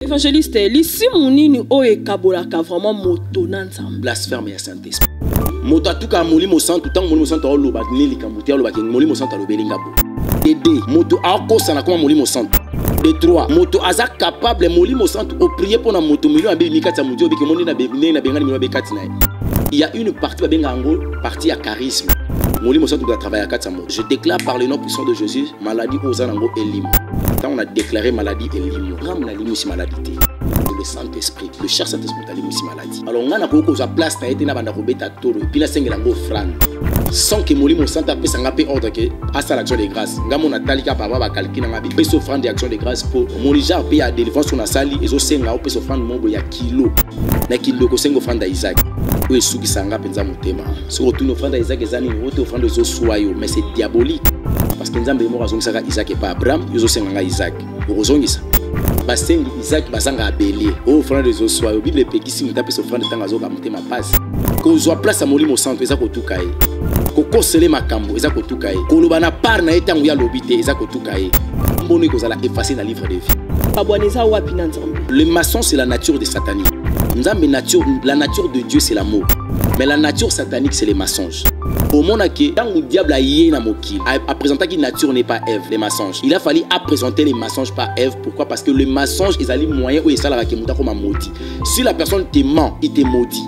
Évangéliste, lisi munini oye kabolaka vraiment moto na nzambe. Blasphème ya Saint-Esprit. Moto atuka molimo santu tant molimo santu oloba neli kambuti oloba ke molimo santu alobelinga bo. Ede moto akosa na koma molimo santu. De 3 moto aza capable molimo santu o prier pour na moto million abe mikati ya mudio beke moni na be na bengani million bekati na. Il y a une partie benga ngo partie à charisme. Molimo santu doit travailler à 4 mots. Je déclare par le nom puissant de Jésus maladie aux anango elim. Quand on a déclaré maladie elim, ram na limu si maladie. Le Saint-Esprit, le cher Saint-Esprit a limu si maladie. Alors on a beaucoup de place na été na banda robeta toro puis la sengela ngo fran. Sans que molimo santu a pesa ngape ordre que à sa l'action de grâce. Ngamo na talika papa ba kalkina ngabi peso offrande d'action de grâce pour molija pe ya délivrance sur na sali ezo senga o peso offrande mongo ya kilo. Na kilo ko sengo offrande Isaac. Oui, ceux qui s'engagent penza mutema. Si on retourne offrande Isaac ezani, on retourne offrande zo soyo, mais c'est diabolique. Parce que nzambe mo razongi saka Isaac et pas Abraham, yozo senga Isaac. Rozongi ça. Basengi Isaac basanga abeli. O offrande zo soyo, Bible pekisi mutape so offrande tanga zo ka mutema passe. Ko zo place à molimo centre eza ko tukaye. Ko kosele makambo eza ko tukaye. Ko loba na part na etangu ya lobité eza ko tukaye. Mboni ko zala effacer na livre de vie. Aboneza wapi na nzambe. Le maçon c'est la nature des sataniques. La nature de Dieu c'est l'amour. Mais la nature satanique c'est les mensonges. Au monde que quand le diable a présenté que nature n'est pas Ève, les mensonges. Il a fallu présenter les mensonges par Ève. Pourquoi? Parce que les mensonges ils allaient moyen où ils sont là comme maudit. Si la personne te ment, il te maudit.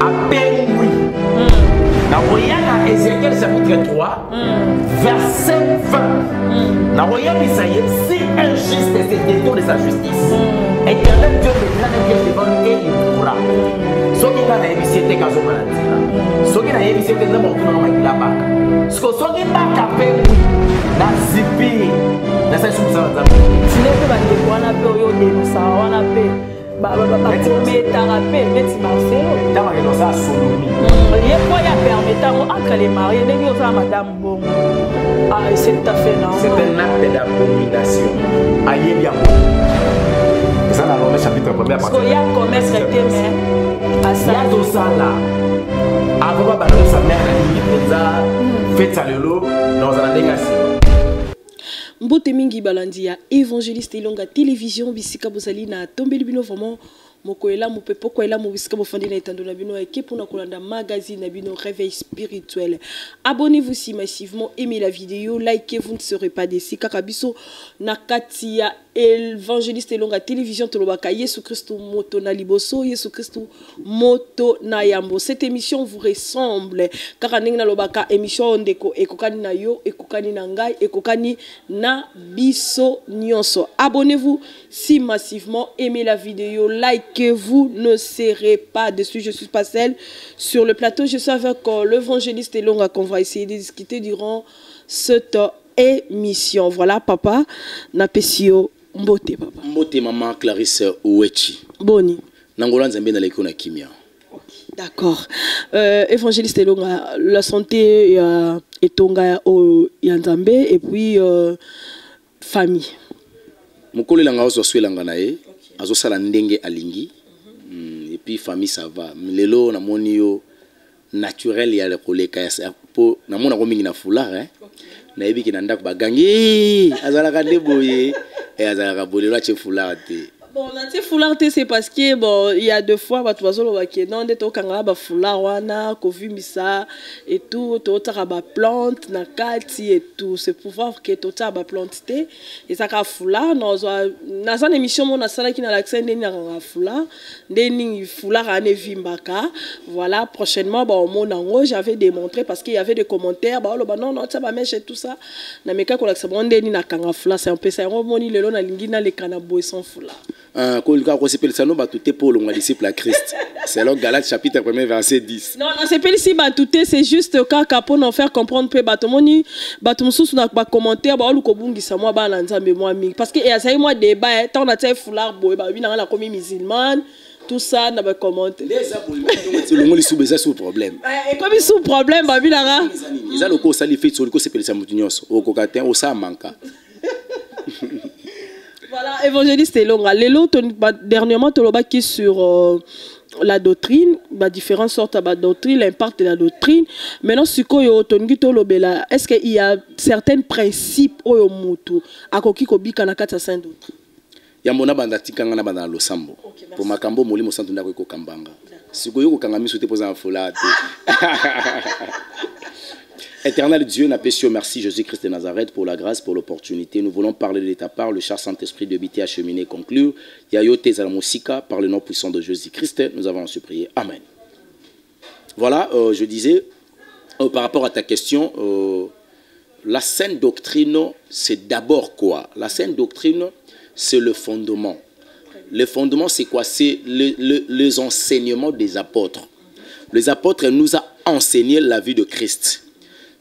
À peine oui. Dans Ézéchiel chapitre 3, verset 20. Dans si injuste est le détour de sa justice. Éternel Dieu me donne un piège devant nous et il pourra. Ce qui est la émission de Kazo Maladie. Ce qui est la émission de la Baka. Ce qui est la oui. La zipi. La session de la si les gens ont un peu de ça, on a fait. Mais t'as rappelé, mais tu m'as fait. T'as rappelé dans sa sodomie. Il y a quoi à permettre entre les mariés, les gens à madame bon. Ah, c'est tout à fait non. C'est un acte d'abomination. Aïe bien. Ça dans Romains chapitre 1 parce qu'il y a un commerce traité mais à ça. Il y a tout ça là. Avant pas de sa mère la limite fait ça le lot dans un négation. Mbote mingi balandi ya évangéliste Ilonga télévision bisika bozali na tombeli bino vraiment mokoela mope pokoela mo bisika bofandi na etando na bino équipe pour na kolanda magazine na bino réveil spirituel. Abonnez-vous si massivement, aimez la vidéo, likez, vous ne serez pas déçus. Kakabiso na katia évangéliste Ilonga télévision tolobaka Yesu Christo moto na liboso, Yesu Christo moto na yambo. Cette émission vous ressemble car na lobaka émission ndeko ekokani na yo, ekokani na ngai, ekokani na biso nyonso. Abonnez-vous si massivement, aimez la vidéo, likez-vous, ne serez pas déçus. Je suis pas seule sur le plateau, je suis avec l'évangéliste Ilonga qu'on va essayer de discuter durant cette émission. Voilà papa, napesio mbote papa. Mbote maman Clarisse Ouechi. Boni. Nangola nzambe na leko na kimia. D'accord. Évangéliste Ilonga, la santé etonga ya nzambe et puis famille. Mokole langa ozo swelanga na ye, azo sala ndenge alingi. Et puis famille ça va. Lelo na moni yo naturel ya le koleka ya po na mona ko mingi na foulard hein. Na yebi ki na ndako bagangi azala ka deboye et azala ka bolelo a che foulard te. Bon, on a foulard c'est parce que bon, il y a deux fois bah tu vas solo qui non de to kanga ba foulard wana ko vimisa et tout to ta ba plante na kati et tout c'est pour voir que to ta ba plante té et ça ka foulard na sa émission mon na sala qui na l'accent ni na foulard ndeni foulard ane vimbaka voilà prochainement bah au monango j'avais démontré parce qu'il y avait des commentaires bah non non ça va mèche et tout ça na meka ko l'accent ndeni na kanga foulard c'est un peu ça on moni lelo na lingi na le kanabo sans foulard. Quand on s'appelle ça, nous batouté pour le disciple à Christ. C'est là Galates chapitre 1 verset 10. Non, non, c'est pas ici batouté, c'est juste quand pour nous faire comprendre peu batomoni, batomsous na ba commentaire ba lu ko bungisa moi ba na nzambe moi mi parce que il y a ça moi débat tant on a fait foulard boy ba bina la commis musulmane tout ça na ba commenter. Les ça pour le monde sous ça sous problème. Et comme sous problème ba bina ra. Ils a le ko sali fait sur le ko s'appelle ça mutunyoso au cocatin au ça manka. Voilà, évangéliste Ilonga. Lelo, dernièrement, tu as sur la doctrine, différentes sortes de doctrine, l'impact de la doctrine. Maintenant, est-ce qu'il y a certains principes au mutu à koki kobika na kata saint doctrine? Yamona bandati kanga na bandana losambo. Pour makambo molimo santu ndako ko kambanga. Sikoyo ko kanga miso te poza en folate. Éternel Dieu, n'apprécions merci Jésus-Christ de Nazareth pour la grâce, pour l'opportunité. Nous voulons parler de ta part, le cher Saint-Esprit de Biti acheminé, conclure. Yayote Zalamosika, par le nom puissant de Jésus-Christ, nous avons ainsi prié. Amen. Voilà, je disais, par rapport à ta question, la sainte doctrine, c'est d'abord quoi? La sainte doctrine, c'est le fondement. Le fondement, c'est quoi? C'est les enseignements des apôtres. Les apôtres nous ont enseigné la vie de Christ.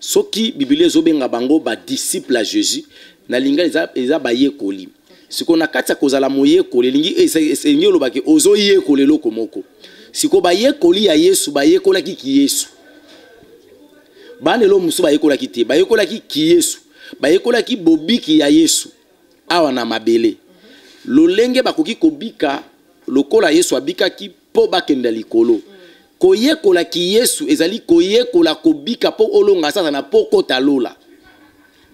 Ce qui Bible zobenga bango ba disciple à Jésus na linga eza ba yekoli. Ce qu'on a katsa kozala moye koli lingi esenyo lobaki ozo yekoli loko moko. Siko ba yekoli ya Yesu ba yekola ki Yesu. Bane lo musu ba yekola ki te ba yekola ki Yesu. Ba yekola ki bobiki ya Yesu. Awa na mabele. Lolenge bakoki kobika lokola Yesu abika ki po bakenda likolo. Koyekola ki Yesu ezali koyekola kobika po olonga sasa na poko talola.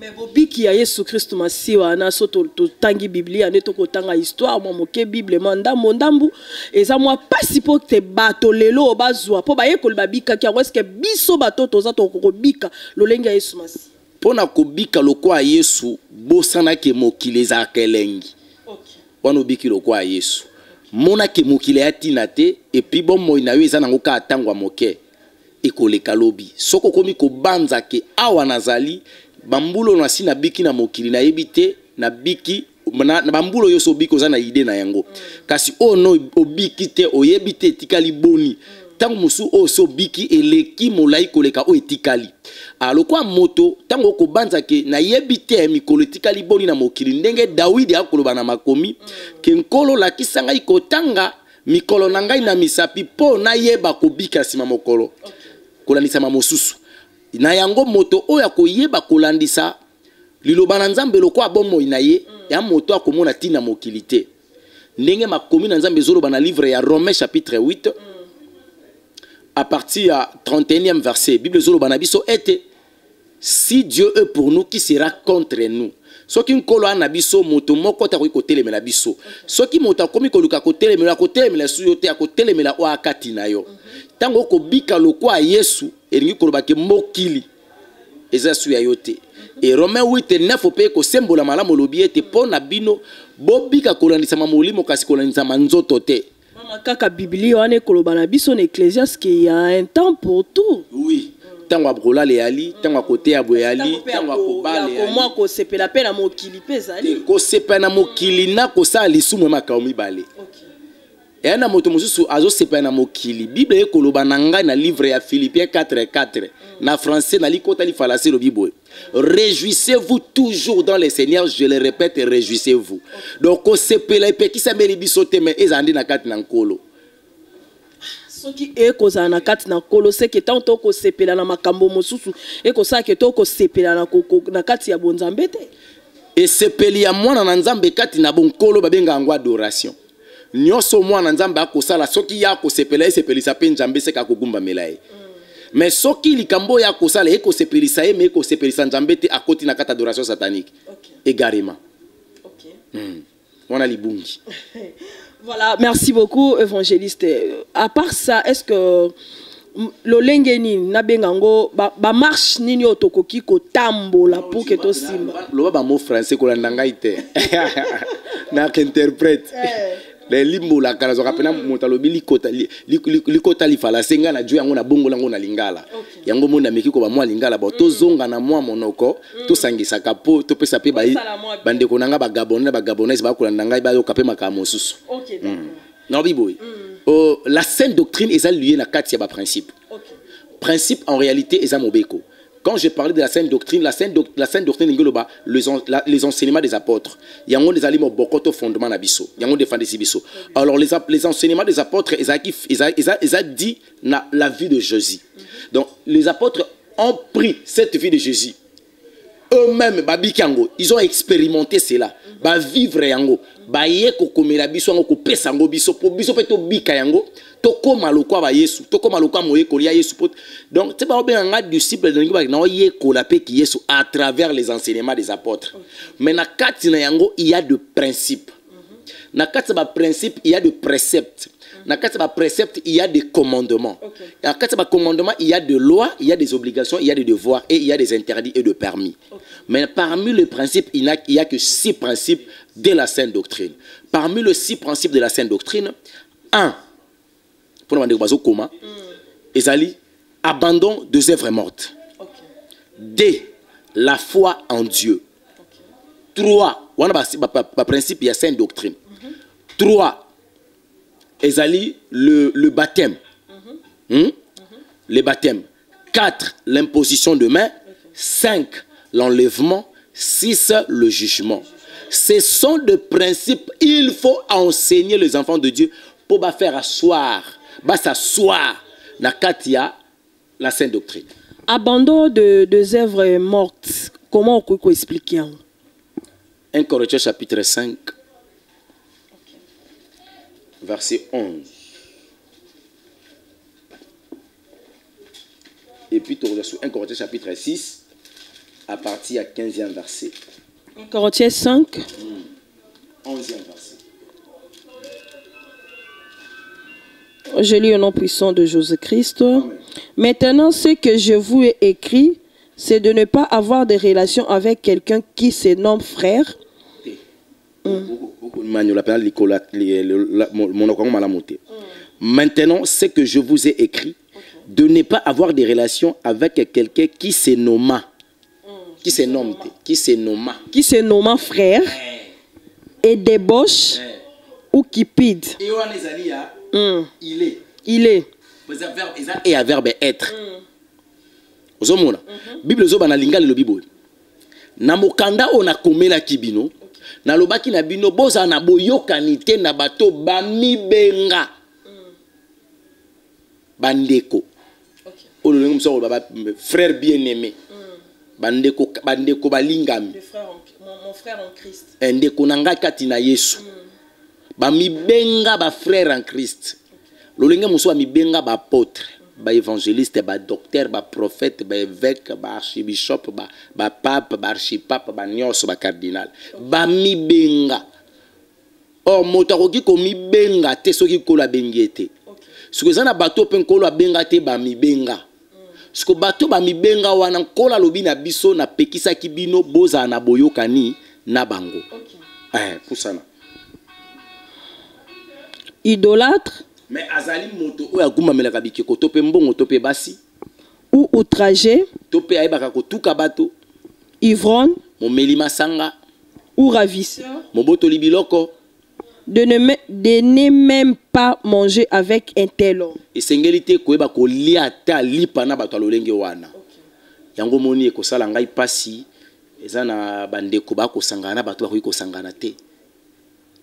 Mais bobiki ya Yesu Kristo masiwa na soto to tangi Biblia ne to ko tanga histoire mo moke Bible mandambo ndambu eza mwa pasi po te bato lelo bazwa po bayekola babika ki est-ce que biso bato toza to ko bika lolenga Yesu masi. Pona kobika lokwa Yesu bosana ke mokile za kelengi. Okay. Wana biki lokwa Yesu. Mona ke mokile ya tinate et puis bon moi na yo eza nango ka atangwa moke ekoleka lobi soko komi ko banza ke awa nazali bambulo na sina biki na mokili na yebite na biki na bambulo yo so biki ozana ide na yango kasi ono obiki te oyebite tikali boni tango musu o so biki eleki molai koleka o etikali alokwa moto tango ko banza ke na yebite mikolo etikali boni na mokili ndenge Dawidi akoloba na makomi ke nkolo la kisanga ikotanga mikolo na ngai na misapi po na yeba kobika sima mokolo kolandisa mamosusu na yango moto oya koyeba kolandisa liloba na Nzambe lokwa bomo inaye ya moto akomona tina mokili te ndenge makomi na Nzambe zoloba na livre ya Romains chapitre 8 à partir à 31e verset, Bible zolo banabiso était si Dieu est pour nous, qui sera contre nous? Ce qui nkolo anabiso moto moko ta ko telemela biso. Ce qui moto komi ko luka ko telemela suyote ko telemela o akati na yo. Tango ko bika lokwa Yesu eringi ko lobake mokili. Eza suya yote. Et Romains 8:9 pe ko sembola malamu lobi ete pona bino bobika ko landisa mamolimo kasi ko landisa manzoto te. Kaka Biblia wane kolobana biso na Ecclésiaste qu'il y a un temps pour tout. Oui. Tango abrola le ali, tango kote aboyali, tango akobale. Comment ko sepela pe na mokili pezali. Ko sepela na mokili na ko sa lisumu makaomi bale. OK. Et na moto mususu azo sepela na mokili. Bible ekolobana nga na livre ya Philippiens 4:4. Na français na likota li falase lo Bible. Réjouissez-vous toujours dans le Seigneur, je le répète, réjouissez-vous. Donc ko sepela pe ki sa meli bisote me ezandi na kati na nkolo. Soki ekoza na kati na kolo se ke tanto ko sepela na makambo mosusu eko sa ke to ko sepela na kati ya bonzambe te. Et sepeli ya mwana na Nzambe kati na bonkolo babenga ngo adoration. Nyoso mwana Nzambe akosala soki ya ko sepela sepelisa pe Nzambe se ka kogumba melaye. Mais soki likambo ya kosala eko sepelisa ye me eko sepelisa Nzambe te akoti na kata adoration satanique. Okay. Égarément. OK. Wana libungi. Voilà, merci beaucoup évangéliste. À part ça, est-ce que lolengeni na bengango ba marche nini otokoki ko tambola pour que to simba. Lo ba mo français ko landanga ite. Na interprète. Les limbo la kala zo kapena motalobi likota li fala senga na jo yango na bongo lango na lingala. Yango mona meki ko ba mwa lingala ba to zonga na mwa monoko to sangisa kapo to pesa pe ba bande ko nanga ba gabonais ba ko landanga ba yo kapema ka mosusu. OK, d'accord. Non biboy. La sainte doctrine est liée na katia ba principe. OK. Principe en réalité est mobeko. Quand je parlais de la sainte doctrine, la sainte doctrine les enseignements des apôtres. Il y a des aliments beaucoup de fondements na biso. Il y a des fondements biso. Alors les enseignements des apôtres, ils ont dit la vie de Jésus. Donc les apôtres ont pris cette vie de Jésus. eux-mêmes babikango, ils ont expérimenté cela. Ba vivre yango, ba ye ko komela biso yango ko pesa yango biso po biso pe to bika yango, to koma lokwa ba Yesu, to koma lokwa moye ko lia Yesu. Donc c'est pas bien un disciple de ngba na ye ko la pe ki Yesu à travers les enseignements des apôtres. Mais na kati na yango il y a de principes. Na kati ba principe il y a de préceptes. Na kati ba préceptes il y a des commandements. Na kati ba commandements il y a de lois, il y a des obligations, il y a des devoirs et il y a des interdits et de permis. Mais parmi les principes il y a que 6 principes de la sainte doctrine. Parmi les 6 principes de la sainte doctrine, 1 pour demander bazo comment ezali abandon des œuvres mortes. 2 la foi en Dieu. 3 wana ba principe il y a sainte doctrine. 3 ezali le baptême. Le baptême. 4 l'imposition de main. 5 l'enlèvement. 6 le jugement. Ce sont des principes il faut enseigner les enfants de Dieu pour faire asseoir s'asseoir na katia la sainte doctrine. Abandon de œuvres mortes. Comment on peut expliquer? 1 Corinthiens chapitre 5 verset 11. Et puis tu reviens sur 1 Corinthiens chapitre 6 à partir à 15e verset. 1 Corinthiens 5 11e verset. Je lis au nom puissant de Jésus-Christ. Maintenant, ce que je vous ai écrit, c'est de ne pas avoir de relation avec quelqu'un qui se nomme frère. Maintenant, ce que je vous ai écrit, de ne pas avoir de relation avec quelqu'un qui se nomma. Qui se nomma frère et débauche ou cupide. Il est. Et à verbe être. Ozomona. Bible zo bana lingala lo bibo. Na mokanda ona komela kibino. Na lobaki na bino boza na boyokanite na bato bamibenga. Bandeko. Ololengo msoko baba frère bien-aimé. Bandeko balingami. Mon frère en Christ. Ndeko nanga kati na Yesu. Ba mibenga ba frère en Christ. Lolinga muso mibenga ba apôtre, ba évangéliste, ba docteur, ba prophète, ba évêque, ba archibishop, ba pape, ba archipape, ba nyos, ba cardinal. Ba mibenga. Oh motakoki ko mibenga te soki ko la bengete. Soki zana bato pe ko la benga te ba mibenga. Soki bato ba mibenga wana ko la lobi na biso na pekisa kibino boza na boyokani na bango. Pour ça. Idolâtre. Mais azali moto oya guma melaka bikeko to pe mbongo to pe basi ou outragé to pe ayebaka ko tuka bato ivrogne mo melima sanga ou ravisseur mo botoli biloko de ne même pas manger avec un tel homme. Esengeli te koyeba ko lia ta lipa na bato alolenge wana. Yango moni ko sala ngai pasi ezana bandeko ba ko sangana bato ba ko sangana te.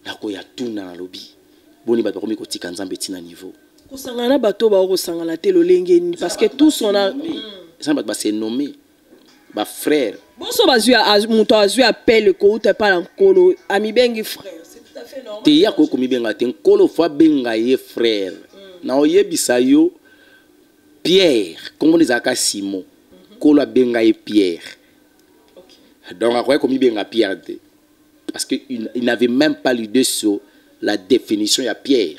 Nako ya tuna na lobi. Boni bato komi ko tika nzambe tina niveau. Ko sangana bato ba ko sangana te lolenge ni parce que tous on a ça ba se nommer ba frère. Bon so bazui a muto azui appelle ko uta pa nkolo ami bengi frère. C'est tout à fait normal. Te ya ko komi benga te nkolo fa benga ye frère. Na oyebisa yo Pierre, comme on les a Simon. Kolo benga ye Pierre. Donc après komi benga Pierre parce que il n'avait même pas l'idée sur la définition ya Pierre.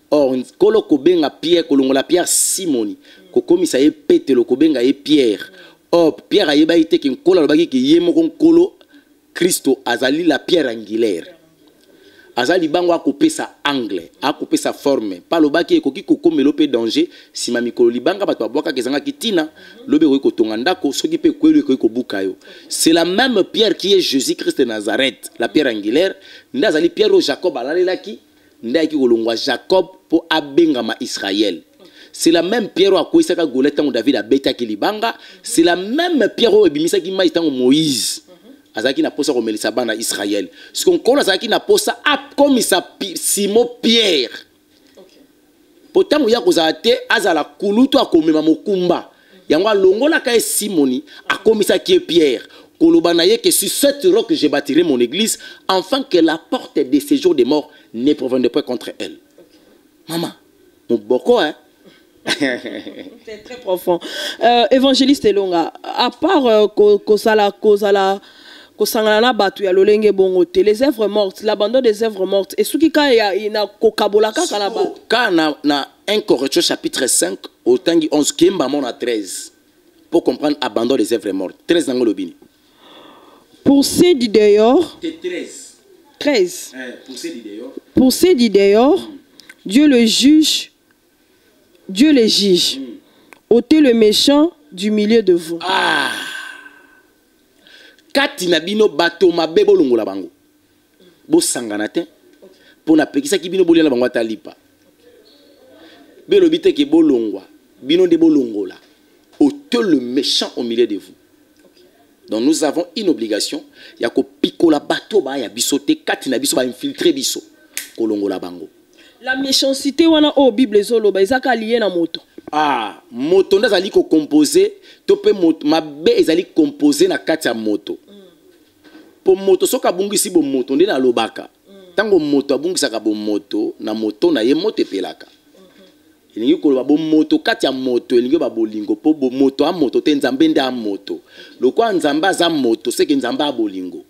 Or kolo kobenga Pierre kolongola Pierre Simoni ko komisa ye pete lo kobenga ye Pierre. Or Pierre ayeba ite ki nkolo lobaki ki ye moko nkolo Christo azali la pierre angulaire. Azali bango akopesa angle, akopesa forme. Pa lobaki ekoki kokomelo pe danger si mamikolo libanga bato babwaka kezanga kitina lobe ko tonga ndako soki pe kwelu ko buka yo. C'est la même pierre qui est Jésus-Christ de Nazareth, la pierre angulaire. Ndazali pierre o Jacob alalelaki, ndaki kolongwa Jacob po abengama Israël. C'est la même pierre à quoi Isaka Goliath tango David a beta ki libanga, c'est la même pierre o ebimisa ki mai tango Moïse. Azaki na posa komelisa bana Israël. Ce qu'on connaît azaki na posa comme Simon Pierre. Pourtant ya kozate azala kuluto akomema mokumba. Yango longola ka Simoni akomisa ki Pierre. Kolobanaye que sur cette roc je bâtirai mon église, afin que la porte des séjours des morts ne provienne pas contre elle. Maman, mon boko, hein? C'est très profond. Évangéliste Elonga, à part Kosangana Batu ya Lolenge Bongote, les œuvres mortes, l'abandon des œuvres mortes, et ce qui est na Kokabolaka Kanaba. Quand na 1 Corinthiens chapitre 5, au tangi 11, Kembamon à 13, pour comprendre abandon des œuvres mortes. 13 dans le bini. Pour ceux du dehors. 13. 13. Pour ceux du dehors. Pour ceux du dehors, Dieu le juge. Dieu les juge. Ôtez le méchant du milieu de vous. Ah. Kati na bino bato mabe bolongola bango. Bo sangana te. Pour na pekisa ki bino bolia na bango atalipa. Belo bite ke bolongwa. Bino de bolongola. Ôtez le méchant au milieu de vous. Donc nous avons une obligation. Yako pikola bato ba ya bisote kati na biso ba infiltrer biso. Kolongola bango. La méchanceté wana o Bible zolo ba ezaka lié na moto. Ah, moto ndazali ko composer to pe moto mabe ezali composer na kati ya moto. Po moto soka bungisi bo moto ndena lobaka. Tango moto abungisaka bo moto na ye moto epelaka. Elingi koloba bo moto kati ya moto elingi ba bolingo po bo moto a moto te nzambe nde a moto. Lokwa nzambe za moto seke nzambe a bolingo.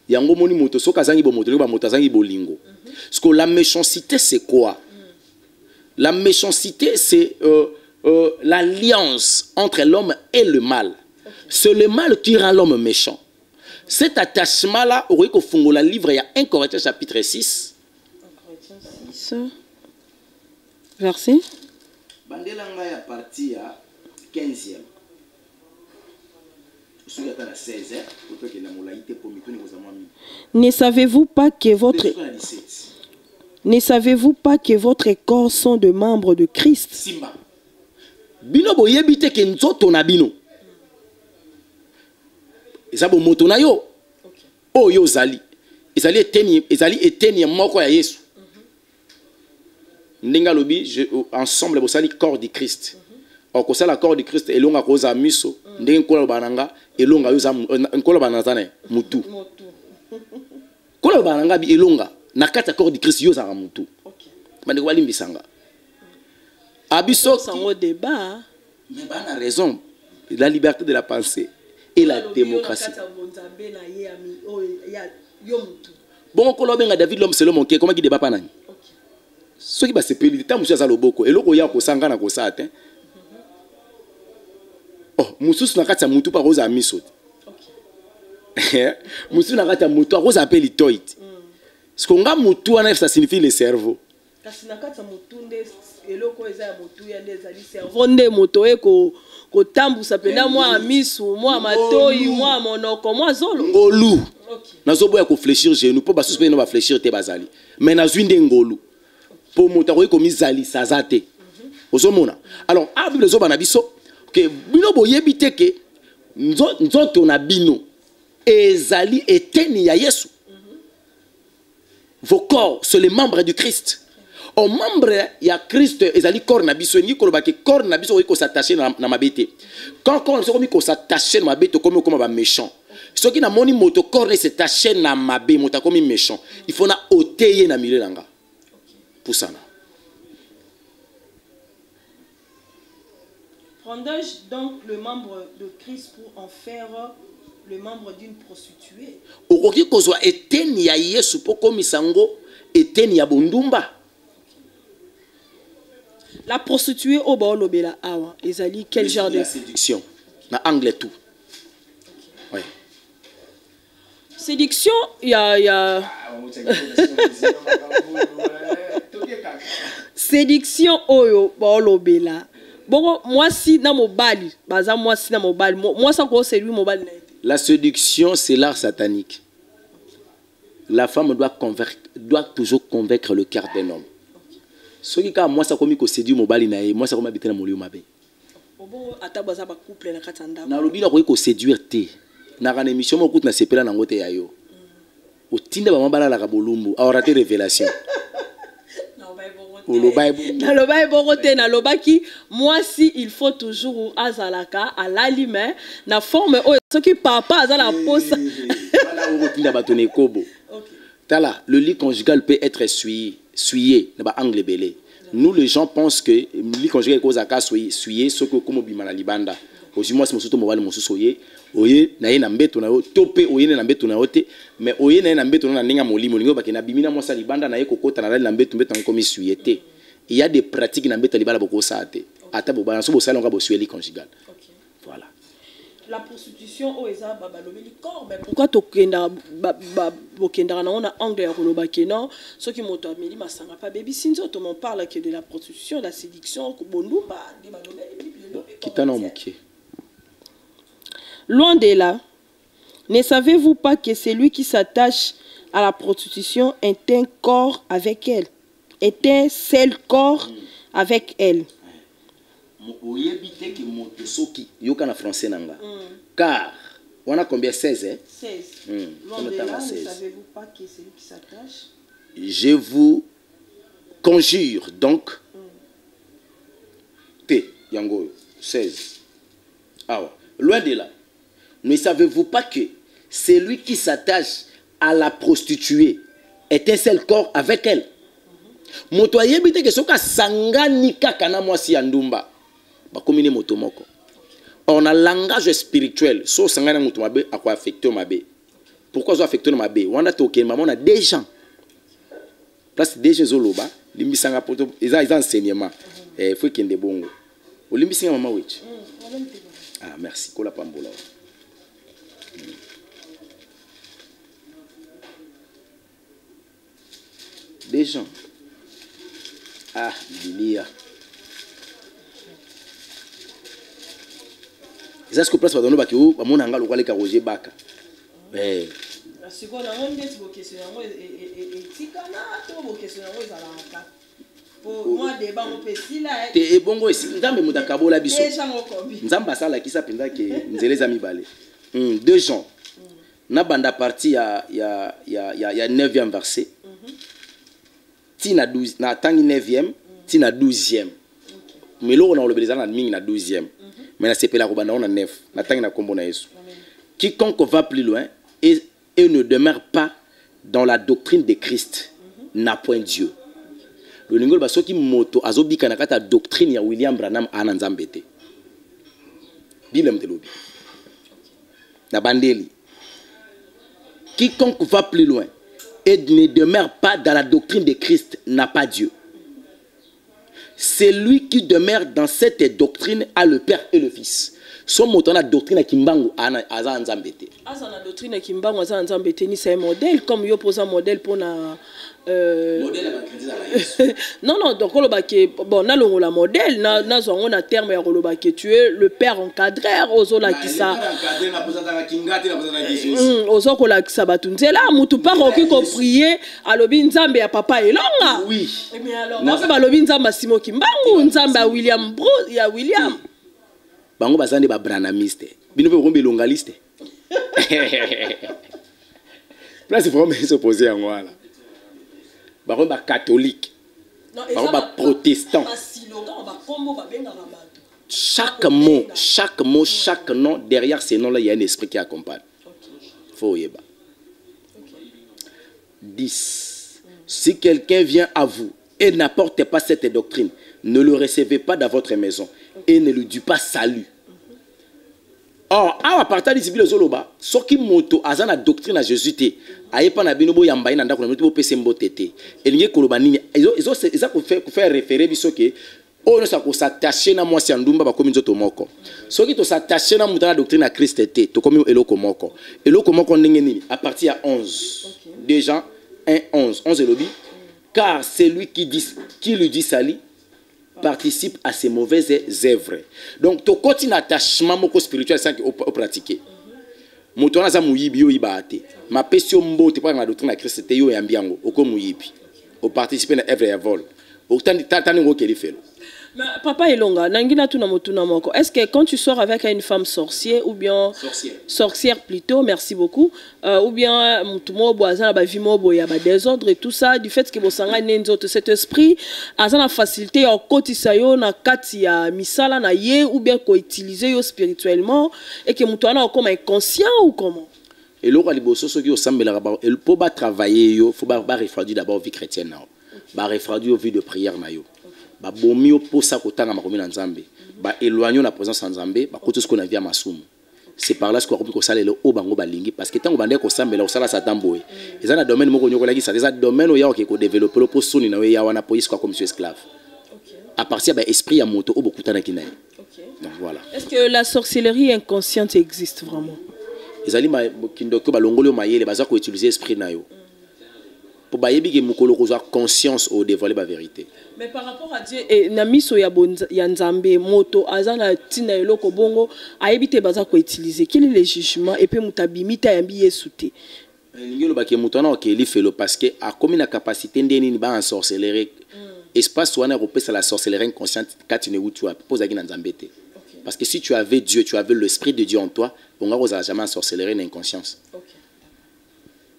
Yango moni moto soka zangi bo moto ba moto zangi bolingo. Parce que la méchanceté c'est quoi? La méchanceté c'est l'alliance entre l'homme et le mal. C'est le mal qui rend l'homme méchant. Cet attachement là, au rico fungola livre il y a 1 Corinthiens chapitre 6. 1 Corinthiens 6. Verset. Bandelanga ya partie ya 15e. Ne savez-vous pas que votre corps sont de membres de Christ? Simba. Bino boyebite ke nzoto na bino. Ezabo moto na yo. Oh yo zali. Ezali eteni moko ya Yesu. Ndinga lobi ensemble bosali corps du Christ. Or ça la corps du Christ elonga koza miso ndenge kola bananga elonga yo za kola banazane mutu. Kola bananga bi elonga na kata corps du Christ yo za mutu. Bande ko balimbisanga. Abiso sango débat. Mais bah on a raison. La liberté de la pensée et la démocratie. Bon kola benga David l'homme c'est l'homme qui comment qui débat pas nani. Ce qui va se périr tant monsieur za loboko eloko ya ko sanga na ko sa te. Oh, mususu na kati ya mutu pa roza miso. Mususu na kati ya mutu roza appelle toit. Ce qu'on a mutu wana ça signifie le cerveau. Kasi na kati ya mutu nde eloko eza ya mutu ya nde zali cerveau nde moto eko ko tambusa pena mwa miso, mwa matoi, mwa monoko, mwa zolo. Ngolu. Nazo boya ko fléchir genou po basusu pe no ba fléchir te bazali. Mais na zwinde ngolu. Po moto ko mizali sazate. Ozomona. Alors, a Bible zo bana biso que bino boyebite ke nzoto na bino ezali eteni ya Yesu. Vos corps c'est les membres du Christ. Au membre ya Christ ezali corps na biso ni koloba ke corps na biso ko s'attacher na mabete. Quand on se ko s'attacher na mabete comme ba méchant. Ce qui na moni moto corps ne s'attacher na mabe moto comme méchant. Il faut na oteye na milieu langa. Pour ça. Prendrais-je donc le membre de Christ pour en faire le membre d'une prostituée? Okoki kozwa eteni ya Yesu poko misango eteni ya bondumba. La prostituée au baolobela awa ezali quel genre de séduction? Na anglais tout. Oui. Séduction, il y a séduction oyo baolobela. Bon, moi si na mobali, baza moi si na mobali, moi ça quoi c'est lui mobali. La séduction c'est l'art satanique. La femme doit toujours convaincre le cœur d'un homme. Ce qui quand moi ça comme ko séduire mobali na moi ça comme habiter na molio mabe. Bon atabaza ba couple na katanda. Na lobi na ko séduire te. Na kana émission mo kutu na sepela na ngote ya yo. O tinda ba mabala la ka bolumbu, a raté révélation. Na ba bo na loba e borote na loba ki moi si il faut toujours azalaka à l'alime na forme o soki papa azala posa voilà o tinda batone kobo. Tala, le lit conjugal peut être essuyé na ba angle belé. Nous les gens pensent que le lit conjugal cause aka essuyé ce que comme bimana libanda. Aussi moi c'est mosuto mobali mosusoye oye na ye na mbeto na yo tope oye na mbeto na yote mais oye na mbeto na ninga molimo lingo bakena bimina mwasa libanda na ye kokota na na mbeto mbeto comme essuyé. Il y a des pratiques dans le libala beaucoup ça ata bobana so bosala nga bosueli conjugal. Voilà. La prostitution au eza babalobeli corps mais pourquoi tokenda bokenda na on a angle ya koloba kena ceux qui moto ameli masanga pa baby sinzo to m'en parle que de la prostitution la séduction ko bondumba de balobeli kitana mokie. Loin de là, ne savez-vous pas que celui qui s'attache à la prostitution est un corps avec elle, est un seul corps avec elle. Car, on a combien 16 hein? 16. Loin de là, ne savez-vous pas que celui qui s'attache? Je vous conjure donc, T, Yango, 16. Ah ouais. Loin de là. Ne savez-vous pas que celui qui s'attache à la prostituée est un seul corps avec elle? Motoye bite que soka sangani kakana mwasi andumba. Ba komine motomoko. On a langage spirituel. So sangana motomabe a quoi affecter mabe. Pourquoi zo affecter mabe? Wanda toke maman on a des gens. Place des gens zoloba, limbi sanga poto ils enseignement. Faut qu'il y ait des bongo. O limbi sanga maman wechi. Ah merci kola pambola. Des gens. Ah, Bilia. Est-ce que place va donner baki ou ba mona ngalo kwa le karoje baka. Eh. La seconde on dit que question yango etikana to bo question yango ezalaka. Pour moi débat on peut si là. Te bongo esi nzambe mutakabola biso. Déjà ngokombi. Nzamba sala kisa penza ke nzeleza mibale. Deux gens. Na banda partie ya 9e verset. Tina 12 na tangi 9e, tina 12e. Mais là on a le beleza na mingi na 12e. Mais na sepela ko banda on a 9. Na tangi na kombo na Yesu. Quiconque va plus loin et ne demeure pas dans la doctrine de Christ n'a point Dieu. Le lingol ba soki moto azobika na kata doctrine ya William Branham ana nzambete. Bible mtelobi. Na bandeli. Quiconque va plus loin et ne demeure pas dans la doctrine de Christ n'a pas Dieu. Celui qui demeure dans cette doctrine a le Père et le Fils. Son mot la doctrine Kimbangu aza nzambete. Asa na doctrine Kimbangu aza nzambete ni c'est un modèle comme yo pose un modèle pour na modèle non non donc on bon na longo la modèle na zongo na terme ya koloba que tu es le père encadreur ozola kisa ozokola kisa batunzela mutu pa roki ko prier alobi nzambe ya papa elonga oui mais alors na ba lobi nzamba Simon Kimbangu nzamba William Bro ya William bango bazande ba branamiste bino pe kombe longaliste place vraiment s'opposer en voilà bango ba catholique bango ba protestant chaque nom derrière ces noms là il y a un esprit qui accompagne faut yeba 10 si quelqu'un vient à vous et n'apporte pas cette doctrine ne le recevez pas dans votre maison et ne lui dit pas salut. Or, à partir de Bible zoloba, ce qui moto azana doctrine à Jésus te, aye pa na binobo yamba ina ndako na moto pese mbotete. Elinge koloba nini? Ils ont faire référer biso ke o no sa ko s'attacher na mwasi andumba ba komi nzoto moko. Ce qui to s'attacher na mutana doctrine à Christ te, to komi eloko moko. Eloko moko ndenge nini? À partir à 11. Déjà 1:11. 11 elobi. Car celui qui lui dit salut participe à ces mauvaises œuvres. Donc, tu continues l'attachement spirituel sans au pratiquer. Moto na za muyibi yo ibate. Ma pesio mbo te pa na doctrine na Christ te yo yambiango oko muyibi. O participer na œuvre ya vol. O tani ngo keli felo. Mais papa Elonga, nangina tuna motuna moko. Est-ce que quand tu sors avec une femme sorcière ou bien sorcière plutôt, merci beaucoup, ou bien mutumo boazana ba vimo boya ba désordre et tout ça du fait que bosanga nenzoto cet esprit azana facilité en kotisa yo na kati ya misala na ye ou bien ko utiliser yo spirituellement et que mutu ana comme inconscient ou comment? Et l'autre liboso soki osambela ba el po ba travailler yo, faut ba refroidir d'abord vie chrétienne na. Ba refroidir vie de prière na yo. Ba bomio posa kotanga makomi na nzambe ba éloigner la présence en nzambe ba koto ce qu'on a vu à masumu. C'est par là ce qu'on ko sala le o bango balingi parce que tango bande ko sambela ko sala satan boy eza na domaine moko nyoko laki ça eza domaine o ya ko ko développer le posoni na ya wana police quoi comme monsieur esclave. À partir ba esprit ya moto o bokutana kinaye. Donc voilà. Est-ce que la sorcellerie inconsciente existe vraiment? Ezali ma kindoko ba longolo mayele baza ko utiliser esprit na yo. Pour bayebi ke mukolo ko conscience au dévoiler la vérité. Mais par rapport à Dieu et na miso ya nzambe moto azana tina eloko bongo ayebite baza ko utiliser quel est le jugement et puis mutabimita yambi yesuté. Ngelo ba ke mutana o ke li felo parce que a comme na capacité ndeni ni ba en sorcellerie espace wana repose la sorcellerie inconsciente quand tu ne où tu as posé na nzambe te. Parce que si tu avais Dieu, tu avais l'esprit de Dieu en toi, on n'aura jamais en sorcellerie d'inconscience. OK.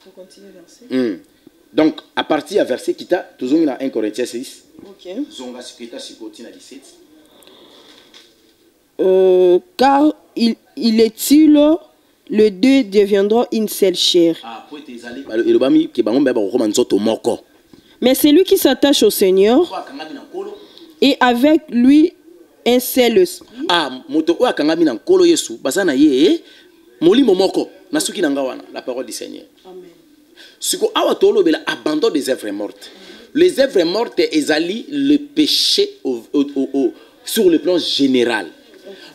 Faut continuer verset. Donc, à partir du verset qui t'a, toujours dans 1 Corinthiens 6. Ok. Zonga Sikita Sikotina 17. Car il est-il, les deux deviendront une seule chair. Mais c'est lui qui s'attache au Seigneur et avec lui un seul esprit. La parole du Seigneur. Amen. Ce qu'on a l'abandon des œuvres mortes. Les œuvres mortes exalient le péché sur le plan général.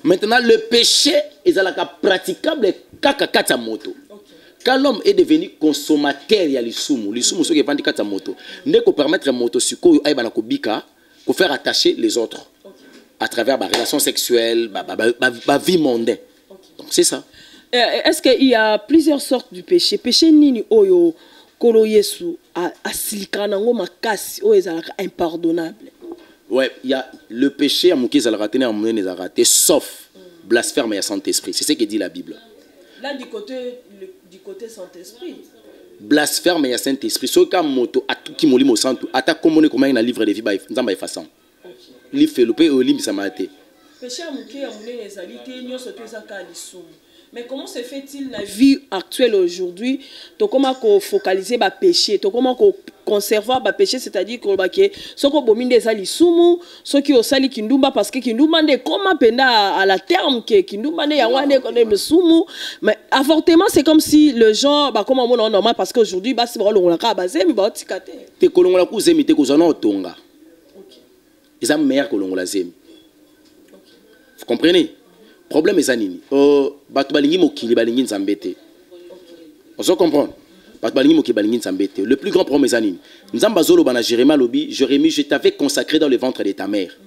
Maintenant, le péché est praticable kaka moto. Quand l'homme est devenu consommateur, il y a l'isumu ce qui est vendu kata moto. Ne peut permettre à moto suko aibana kobika pour faire attacher les autres à travers la relation sexuelle, la vie mondaine. Donc c'est ça. Est-ce qu'il y a plusieurs sortes du péché? Péché nini oyo kolo yesu asilikana ngo makasi oyo ezalaka impardonnable. Ouais, il y a le péché à mouké ezalaka tena à mouné ezalaka sauf blasphème et Saint-Esprit. C'est ce que dit la Bible. Là du côté Saint-Esprit. Blasphème et Saint-Esprit. Ce ka moto atuki molimo santu ata komone comme un livre de vie ba nzamba efasant. Li felope o limbi samate. Péché à mouké à mouné ezalité nyoso to ezaka lisumu. Mais comment se fait-il dans la vie actuelle aujourd'hui? Tu comment focaliser le péché, tu comment conserver le péché, c'est-à-dire que ce qui est des alisumu, ce qui est sali kindumba parce que kindumba ne comment penda à la terme que kindumba ne yawane connaît le sumu. Mais avortement c'est comme si le genre bah comme on est normal parce qu'aujourd'hui bah c'est bon on l'a basé mais bah tikate. Te kolongola ku zemi te kozana otonga. OK. Ils ont meilleur kolongola zemi. Vous comprenez? Problème est zanini. Batu balingi mokili balingi nzambete. On se comprend. Batu balingi mokili balingi nzambete. Le plus grand problème est zanini. Nzamba zolo bana Jérémie lobi, Jérémie, je t'avais consacré dans le ventre de ta mère.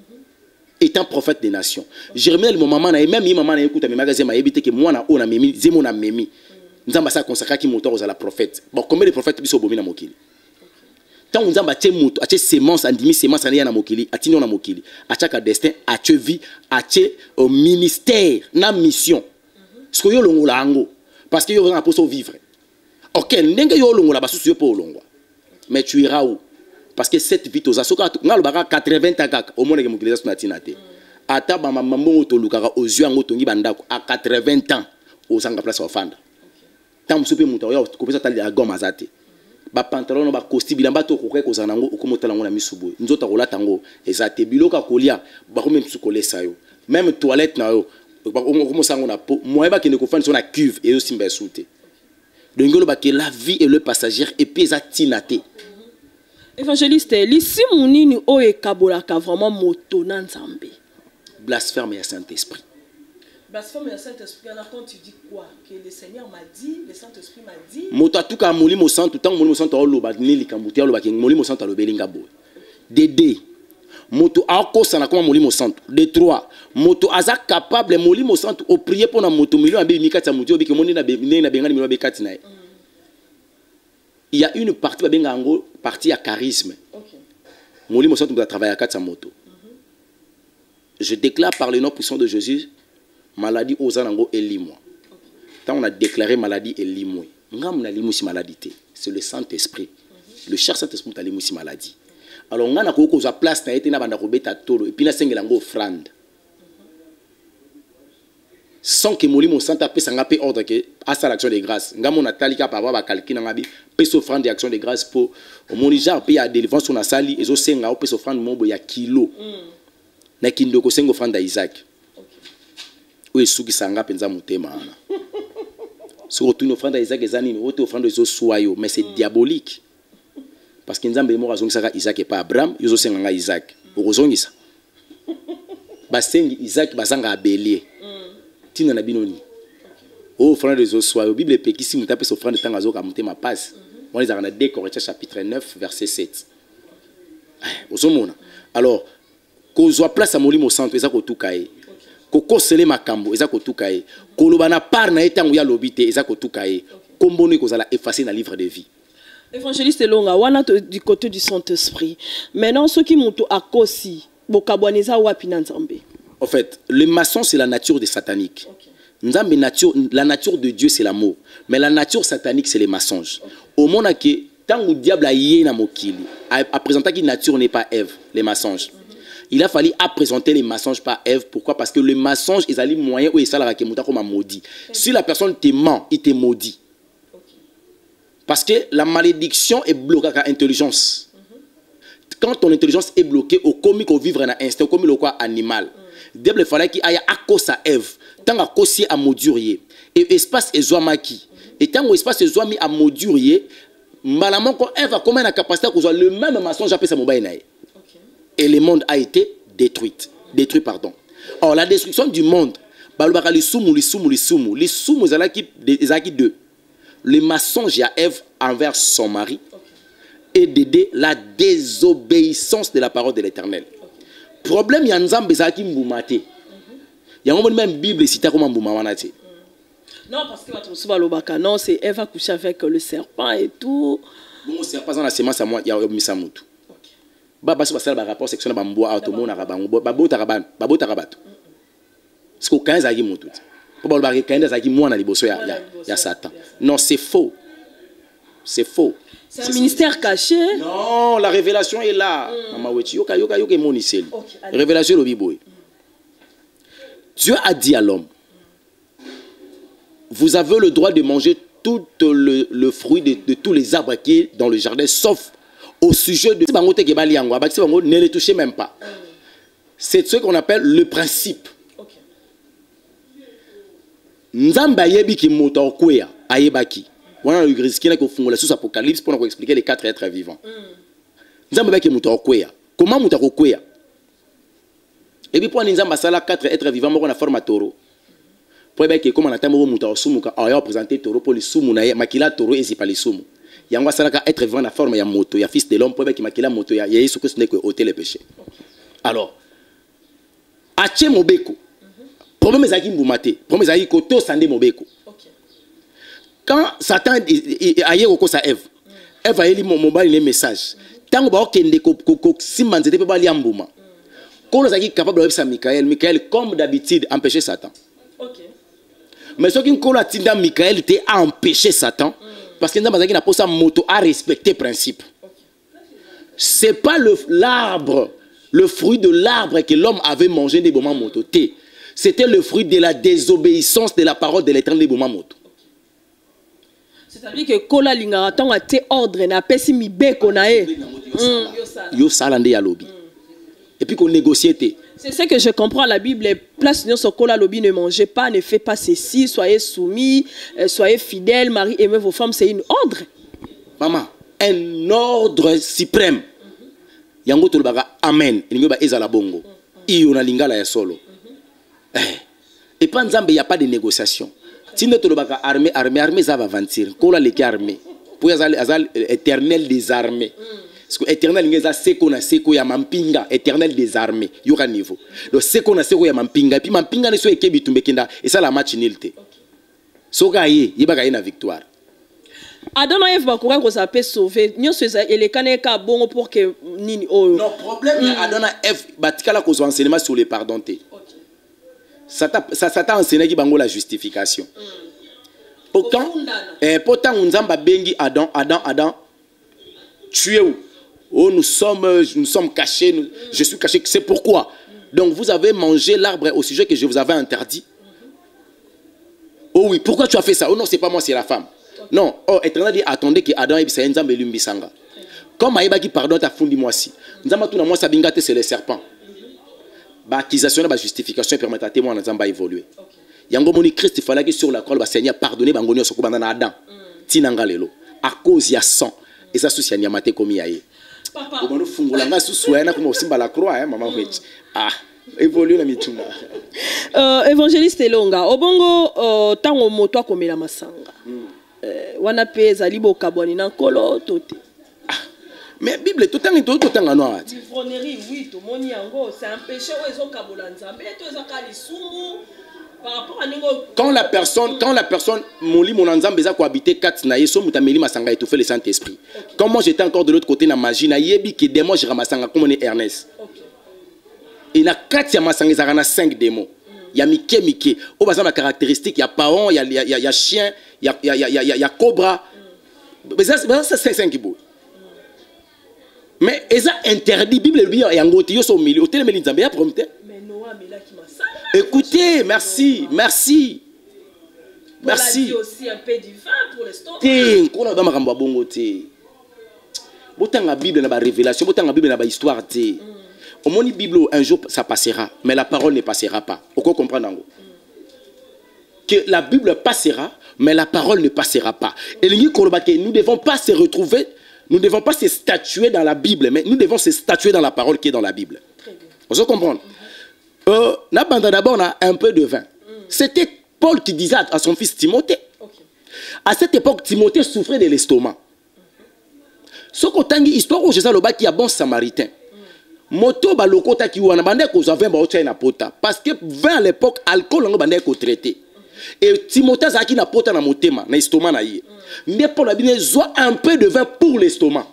Étant prophète des nations. Jérémie le maman na même maman na écoute mes magasins m'a évité que moi na on a memi, zemo na memi. Nzamba sa consacré qui monteur aux la prophète. Bon combien de prophètes biso bomi na mokili. Tant nzamba tie mutu, atie semence andimi semence na mokili, atino na mokili. Achaka destin, atie vie, atie ministère, na mission. Ce que yo longola ango parce que yo na poso vivre. OK, ndenge yo longola basusu yo po longwa. Mais tu iras où? Parce que cette vie toza soka ngalo baka 80 ans kaka au monde ke mokili za sunatina te. Ata ba mambo to lukaka aux yeux ngo tongi bandako à 80 ans au sanga place wa fanda. Tant musupe muta yo kopesa tali ya goma zate. Ba pantalon ba costume bilamba to ko ko zanango okomotala ngo na misubo nzota ko latango ezate biloka kolia ba ko même sukolesa yo même toilette na yo ba ko sango na po moi ba kene ko fani so na cuve et aussi mba souté donc ngolo ba que la vie est le passager et puis ezatinate. Évangéliste lisi munini o ekabolaka vraiment moto na nzambe. Blasphème et Saint-Esprit. Blasphème et Saint-Esprit, alors quand tu dis quoi? Que le Seigneur m'a dit, le Saint-Esprit m'a dit. Motatuka molimo santu tant molimo santu olo ba neli kambuti olo ba ke molimo santu alo belinga bo. De moto akosa na koma molimo santu. De 3 moto aza capable molimo santu o prier pour na moto million abe mikati ya muti obi ke moni na bengani million abe kati na. Il y a une partie ba benga ngo partie ya charisme. OK. Molimo santu ba travailler kati ya moto. je déclare par le nom puissant de Jésus, maladie aux anango et limoi. Quand on a déclaré maladie et limoi, maladie, c'est le Saint-Esprit. Le cher Saint-Esprit a limoi maladie. Alors on a une place, et puis on a une offrande. Sans que molimo santa pe sanga pe ordre que à sa l'action de grâce ngamo natali ka pa ba calcul ngabi pe s'offrande d'action de grâce pour au monijar pe ya délivrance on a sali ezo senga o pe s'offrande mobo ya kilo na kindo ko sengo offrande Isaac o suki sanga penza motema ana so tu une offrande Isaac ezani o te offrande ezo soyo mais c'est diabolique parce que nzambe mo razongi saka Isaac et pas Abraham yozo senga nga Isaac o rozongi ça ba sengi Isaac bazanga abelier tina na binoni o offrande des soir la Bible peki si mutape offrande tanga zo ka mutema passe on les a dans 2 Corinthiens chapitre 9 verset 7 osomona alors ko zo place à molimo centre eza ko tukaye ko kosele makambo eza ko tukaye ko lobana par na etango ya lobité eza ko tukaye kombono ko zala effacer na livre de vie. Évangéliste Longa wana du côté du Saint-Esprit maintenant ceux qui montent à kosi bokabwaneza wapi na nzambe. En fait, le maçon, c'est la nature des sataniques. Okay. La nature de Dieu, c'est l'amour. Mais la nature satanique, c'est les mensonges. Okay. Au moment où tant que le diable a yé na mokili, a présenté que nature n'est pas Ève, les mensonges. Il a fallu présenter les mensonges par Ève. Pourquoi? Parce que le mensonge, ils allaient moyen où ils s'allent comme maudit. Si la personne te ment, il te maudit. Okay. Parce que la malédiction est bloquée à l'intelligence. Quand ton intelligence est bloquée, au comique au vivre un instinct, au comique au quoi animal. Le diable fallait qu'il aille à cause à Ève, tant à cause à modurier. Et espace est zoamaki. Et tant que espace est zoami à modurier, malamment quand Ève a comme une capacité à le même mensonge appelle sa mobile. Et le monde a été détruit. Détruit, pardon. Or, la destruction du monde, les soumou, les deux. Le mensonge à Ève envers son mari et d'aider la désobéissance de la parole de l'Éternel. Problème, il y a un nzambe qui mboumate. Il y a même Bible cité comme mboumawanate. Non, parce que votre souba non, c'est Ève a couché avec le serpent et tout. Bon, le serpent dans la semence à moi, il y a un misamutu. Baba c'est ça le rapport sexuel bamboa automo na rabango babo taraban babo tarabato. Parce que quand zaki mutu. Pour le quand zaki moi na liboso ya Satan. Non, c'est faux. C'est faux. C'est un ministère caché. Non, la révélation est là. Révélation le Bible. Dieu a dit à l'homme, vous avez le droit de manger tout le fruit de tous les arbres qui sont dans le jardin, sauf au sujet de... Ne les touchez même pas. C'est ce qu'on appelle le principe. Nzamba yebi ki moto kwea ayebaki. Voilà le gris qui est au la source Apocalypse pour nous expliquer les 4 êtres vivants. Nzamba ki moto kwea. Comment moto kwea? Et puis pour nzamba sala 4 êtres vivants moko na forme taureau. Pour que comme on a tambo moto sumuka a présenter taureau pour les sumu na makila taureau et pas les sumu. Yangwa sala ka être vivant na forme ya moto, ya fils de l'homme pour que makila moto ya Yesu que ce n'est que ôter les péchés. Alors ache mobeko. Problème est mbumate. Problème est koto sande mobeko. Quand Satan a eu recours à Ève, Ève a eu le message. Tant que okende ko simanze te pas li ambuma. Quand on est capable de faire Michael comme d'habitude empêcher Satan. Mais ce qui a tinda Michael te a empêché Satan parce que nous n'a pas sa moto à respecter principe. C'est pas l'arbre, le fruit de l'arbre que l'homme avait mangé des moments moto. C'était le fruit de la désobéissance de la parole de l'Éternel des moments moto. C'est-à-dire que kola lingara tonga te ordre na pesi mi beko na e. Yo salande ya lobby. Et puis qu'on négocie. C'est ce que je comprends la Bible. Place non sur kola lobby ne mangez pas, ne faites pas ceci, soyez soumis, soyez fidèles, mari aimez vos femmes, c'est une ordre. Maman, un ordre suprême. Yango to baga amen. Ningo ba ezala bongo. Iyo na lingala ya solo. Et pas nzambe il y a pas de négociation. Si nous avons armée, ça va avancer. Quand on a les armées, pour l'éternel des armées. Parce que l'éternel des armées, c'est qu'on a mampinga, éternel des armées. Il y aura un niveau. Donc c'est qu'on a mampinga. Et puis mampinga ne soit que et ça la match nil. So gagne, il va gagner la victoire. Adam na Eve bakoka ko ça peut sauver nyonso elekana ka bongo pour que nini oyo non problème Adam na Eve batikala ko enseignement sur les pardons té ça t'a enseigné ki bango la justification pourtant Nzamba bengi Adam tu es où? Oh, nous sommes cachés, je suis caché, c'est pourquoi. Donc vous avez mangé l'arbre au sujet que je vous avais interdit. Oh oui, pourquoi tu as fait ça? Oh non, c'est pas moi, c'est la femme. Non, oh, Éternel dit, attendez que Adam et Nzamba lumbisanga. Comme Aïba qui pardonne, t'as fondé moi aussi. Nzamba tout na moi sabingate c'est les serpents. Ba accusation, ba justification permettent à témoin Nzamba évoluer. Yango moni Christ il fallait que sur la croix, ba Seigneur pardonner bangonio soko bandana Adam. Tinanga lelo. À cause il y a sang. Et ça souci nyamate komi yaye. Papa. Comment fungolanga susouena comme simba la croix hein maman wechi. Ah, évolue na mituna. Évangéliste Elonga, obongo tango moto akomela masanga. Wana pe ezali bokabwani na nkolo tote. Mais Bible tout temps noir. Ivronerie oui, tout moni yango, c'est un péché où ezo kabola nzambe, to ezaka lisumu. Quand la personne moli mon nzambe za ko habiter 4 na yeso mutameli masanga étouffé le Saint-Esprit. Comme moi j'étais encore de l'autre côté na magie na yebi que démon je ramasanga comme on est Ernest. Et na 4 ya masanga za na 5 démons. Il y a Mickey. Au bazar la caractéristique, il y a paon, il y a chien, il y a cobra. Mais ça c'est 5 beau. Mais ça interdit Bible lui et en gros yo so milieu hôtel meli nzambe ya prompter. Écoutez, merci. Merci. Aussi un peu du vin pour l'estomac. Té, qu'on a dans ma bongo té. Botan la Bible na ba révélation, botan la Bible na ba histoire té. Au moins Bible un jour ça passera, mais la parole ne passera pas. Vous comprenez que la Bible passera, mais la parole ne passera pas. Et nous ne devons pas se retrouver, nous ne devons pas se statuer dans la Bible, mais nous devons se statuer dans la parole qui est dans la Bible. Vous comprenez? D'abord, on a un peu de vin. C'était Paul qui disait à son fils Timothée. À cette époque, Timothée souffrait de l'estomac. Ce qu'on a dit, histoire où Jésus a qui a bon samaritain. Moto balokota ki wana bande ko za vin ba ocha na pota parce que vin à l'époque alcool ngo bande ko traité. Et Timothée zaki na pota na motema na estomac na ye. Mais Paul a bien zo un peu de vin pour l'estomac.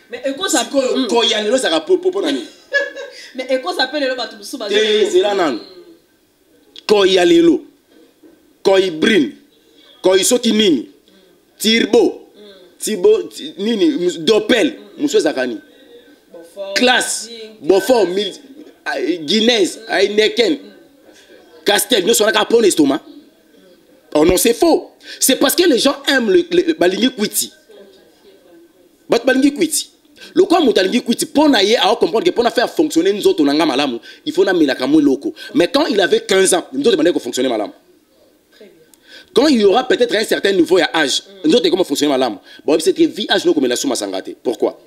Mais eko ça ko ya lelo ça popo nani. Mais eko ça peut lelo batu suba. C'est là nan. Ko ya lelo. Ko ibrin. Ko isoti nini. Tirbo. Tibo nini dopel muso zakani. Classe, Beaufort, Guinness, Heineken, Castel, nous sommes à pour l'estomac. Oh non, c'est faux. C'est parce que les gens aiment le balingi kwiti. Balingi kwiti. Le quoi mutalingi kwiti pour naïe à comprendre que pour faire fonctionner nous autres on a malamu, il faut n'amener la camou loco. Mais quand il avait 15 ans, nous autres qu'on fonctionner malamu. Quand il y aura peut-être un certain niveau à âge, nous autres comment fonctionner malamu. Bon, c'est que vie âge nous comme la souma sangate. Pourquoi?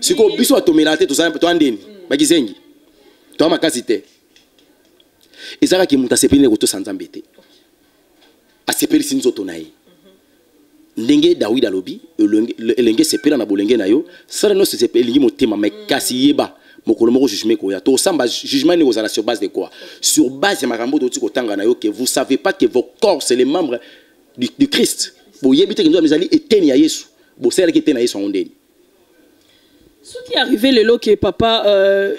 Si vous biso atomelate tout ça to andeni bakizengi to makasite ezaka ki muta sepeli ko to sanzambe te asepeli sinzoto naye ndenge David alobi elenge sepela na bolenge na yo sala no sepeli motema mais kasi yeba mokolo moko jugement ko ya to samba jugement ne ozala sur base de quoi? Sur base de makambo to tiko tanga na yo que vous savez pas que vos corps c'est les membres du Christ. Bo yebite que nous amezali eteni ya Yesu bo sala ki eteni ya Yesu ondeni. Ce qui est arrivé le lot que papa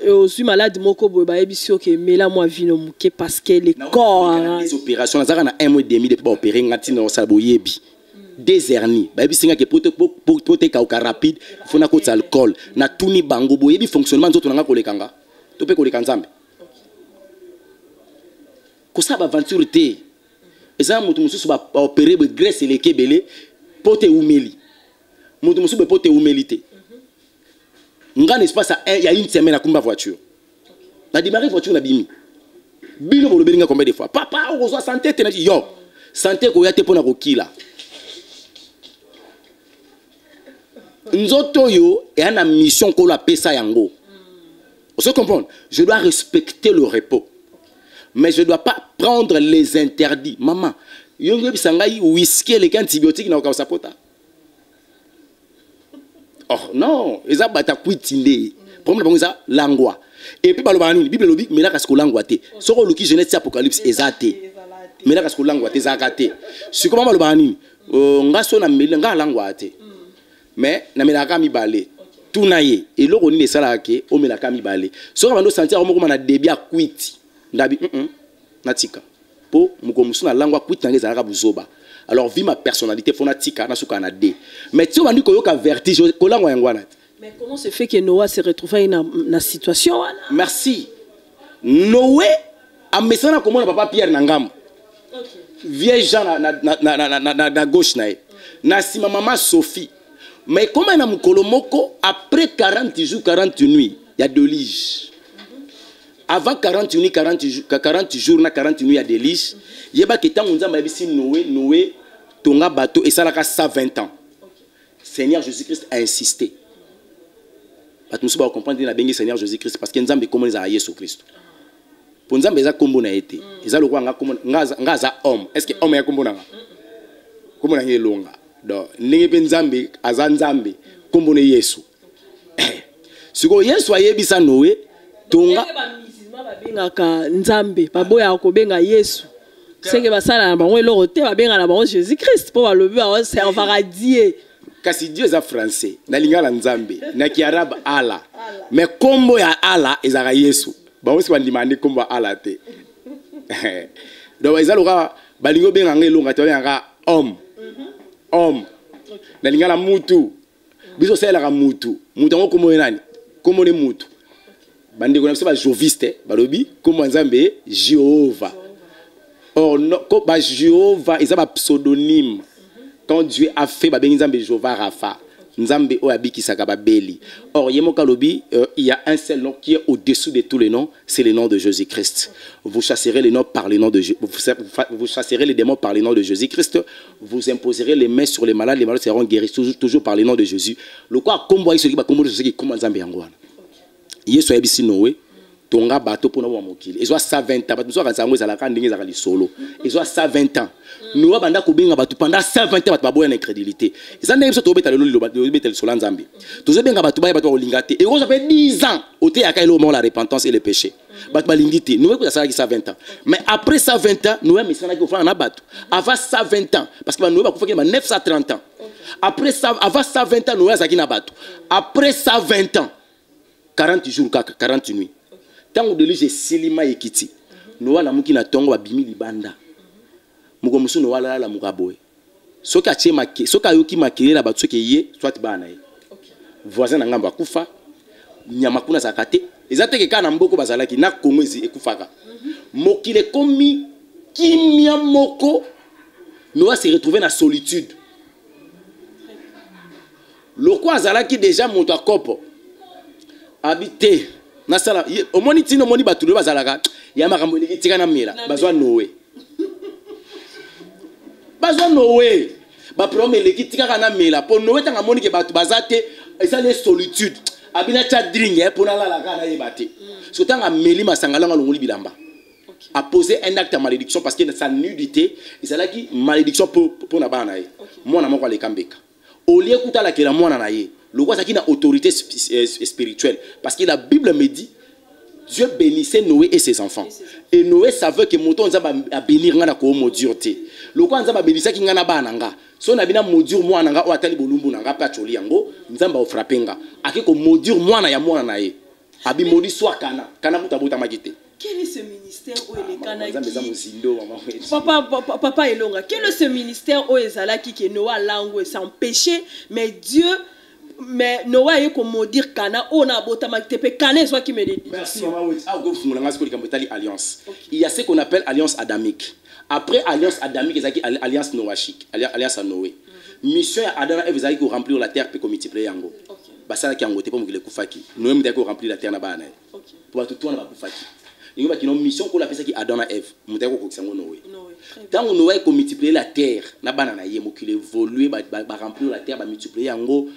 aux malade moko boba ebisio que mela moi vino muke parce que les corps les opérations ça na 1 mois et demi de pas opérer ngati na sabo yebi des hernies ba ebisinga que pour te ka rapide il faut na ko alcool na tuni bango bo yebi fonctionnement nzoto nga ko lekanga to pe ko lekanzambe ko sa ba aventure te eza mutu mususu ba opérer be graisse le kebele pote umeli mutu mususu be pote humilité. Nga n'est-ce il y a une semaine à kumba voiture. La démarrer voiture na bimi. Bino bo lobelinga combien de fois? Papa, on reçoit santé te na dit yo. Santé ko yate pona ko kila. Nzoto yo et une mission ko la pesa yango. On se comprend? Je dois respecter le repos. Mais je ne dois pas prendre les interdits. Maman, yo ngi bisangai whisky les antibiotiques na ko sapota. Oh non, ils ont battu kuitinde. Problème c'est ça langwa. Et puis balobani, Bible lobi mais là parce que langwa té. Soko luki Genèse Apocalypse ezate. mais là parce que langue te zakate si comment le bani nga so na meli nga langue te mais na melaka mibale tout naye et loko ni sala ke o melaka mibale so ka bando sentir mo ko na débit a quit ndabi natika po mukomusu na langue quit na ngeza ka buzoba. Alors, vu ma personnalité, il faut que na D. Mais tu vas dire que vertige, mais comment se fait que Noé se retrouve dans la situation? Merci. Noé a mis ça comme papa Pierre Nangam. Vieille Jean na gauche na si ma maman Sophie. Mais comme elle a mon kolomoko, après 40 jours, 40 nuits, il y a 2 liges. Avant 40 jours, 40 nuits, il y a des liges. Il y a des gens qui ont dit Noé, Tonga bateau, et ça a 120 ans. Seigneur Jésus-Christ a insisté. Nous devons comprendre que le Seigneur Jésus-Christ parce que nous avons comment Jésus Christ. Pour nous avons combo na été. Ils ont le roi ngaza homme. Est-ce que homme est combo na? Comment na longa. Donc n'engé benzambe azanzambe combo na Yesu. Si ko Yesu ayebisa Noé, Tonga bengaka nzambe baboya ko benga Yesu. C'est que basala na bango elorote ba benga na bango Jésus-Christ pour le but servir à Dieu. Kasi Dieu est français, na lingala nzambe, na kiarab Allah. Mais kombo ya Allah ezaka Yesu. Bango si bandimande kombo Allah te. Donc ezaloka balingo benga ngelonga to benga homme. Homme. Na lingala mutu. Biso sala ka mutu. Mutu ngo kombo nani? Kombo ne mutu. Bande ko na ba joviste, balobi kombo nzambe Jéhovah. Or, Jéhovah, ils ont un pseudonyme. Quand Dieu a fait, Jéhovah Rapha. Or, il y a un seul nom qui est au-dessus de tous les noms, c'est le nom de Jésus-Christ. Vous chasserez les noms par le nom de vous chasserez les démons par le nom de Jésus-Christ. Vous imposerez les mains sur les malades seront guéris toujours par le nom de Jésus. Le quoi, comme vous voyez, comme Nzambe Yangwana. Yesu a dit Noé. Tonga bateau pour nous mokili. Ils ont 120 ans. Nous sommes ensemble à la canne dingue à solo. Ils ont 120 ans. Nous avons banda kubinga bateau pendant 120 ans. Bateau incrédulité. Ils ont n'importe où le lolo bateau le solan Zambie. Tous benga bateau bateau olingate. Et on fait 10 ans. Au thé à moment la repentance et le péché. Bateau balingité. Nous avons ça qui 120 ans. Mais après 120 ans, nous avons mis ça qui au fond en bateau. Avant 120 ans, parce que nous avons fait 930 ans. Après ça, avant 120 ans, nous avons ça qui na bateau. Après 120 ans, 40 jours, 40 nuits. Tant que j'ai Silima Ekiti, nous avons na tongo wa bimi libanda. Mugo musu no wala la mugaboy. Soka chema ke, soka yoki makele la batso ke ye, soit bana ye. Voisin na ngamba kufa, nyama kuna zakate. Ezate ke kana mboko bazalaki na Kongo ekufaka. Mokile komi kimia moko, nous va se retrouver dans la solitude. Le quoi azalaki déjà monto akopo. Habité. Nasala au moni tino moni batulu bazalaka ya makambo liki tika na mela bazwa Noé ba promé liki tika na mela pour Noé tanga moni ke batu bazate esa les solitude abina cha drink pour na la kana yebate so tanga meli masangala ngolongoli bilamba a posé un acte de malédiction parce que sa nudité et c'est là qui malédiction pour na bana ye moi na moko le kambeka au lieu kutala ke la mona na ye. Le roi qui a autorité spirituelle. Parce que la Bible me dit, Dieu bénissait Noé et ses enfants. Et Noé savait que Moto a bénir ngana ko modurité. Le roi a bénissé qui ngana bananga. Si on a bien modur moi nanga ou atali bolumbu nanga pa choli yango, nzamba o frappenga. Ake ko modur moi na ya moi na ye. Abi modi soit kana buta magite. Quel est ce ministère où il est Kanaki? Papa Elonga, quel est ce ministère où il est qui est Noah langue sans péché, mais Dieu mais Noah est comme dire Kana on a botama tepe Kana soit qui me dit. Merci maman. Ah go fungulanga ce qu'on appelle alliance. Il y a ce qu'on appelle alliance adamique. Après alliance adamique, il y a alliance noachique, alliance à Noé. Mission Adam et vous allez remplir la terre pour multiplier yango. Basala ki yango te pour mukile kufaki. Noé me dit ko remplir la terre na bana. Pour tout na kufaki. Il y a une mission qu'on appelle ça qui Adam et Ève. Muteko ko kisango Noé. Quand Noé ko multiplier la terre na bana na ye mukile évoluer ba remplir la terre ba multiplier yango.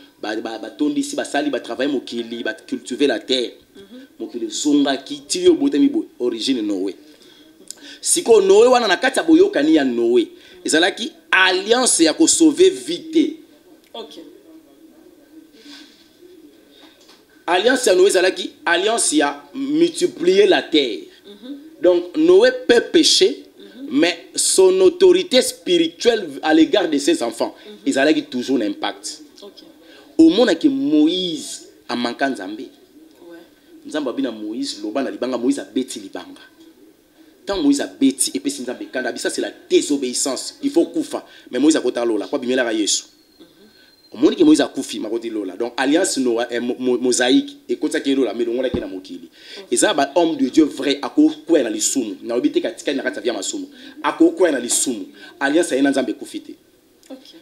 Tondi si basali ba travailler mokili ba cultiver la terre mokili zonga ki tio botami bo origine Noé siko Noé wana na kati ya boyokani ya Noé ezalaki alliance ya ko sauver vite. OK. Alliance ya Noé ezalaki alliance ya multiplier la terre. Donc Noé peut pécher mais son autorité spirituelle à l'égard de ses enfants, ils allaient toujours un impact. Au moment que Moïse a manqué Nzambe, Nzambe a bien Moïse, Moïse a bêti libanga. Tant Moïse a bêti et puis Nzambe kanda, ça c'est la désobéissance. Il faut koufa. Mais Moïse a kota lola, quoi bimela ka Yesu. Au moment que Moïse a koufi, ma koti lola. Donc alliance no mosaïque et comme ça qui est lola, mais on a qui na mokili. Et ça ba homme de Dieu vrai a ko kwa na lisumu. Na obité ka tika na kata via masumu. A ko kwa na lisumu. Alliance ena Nzambe kufite.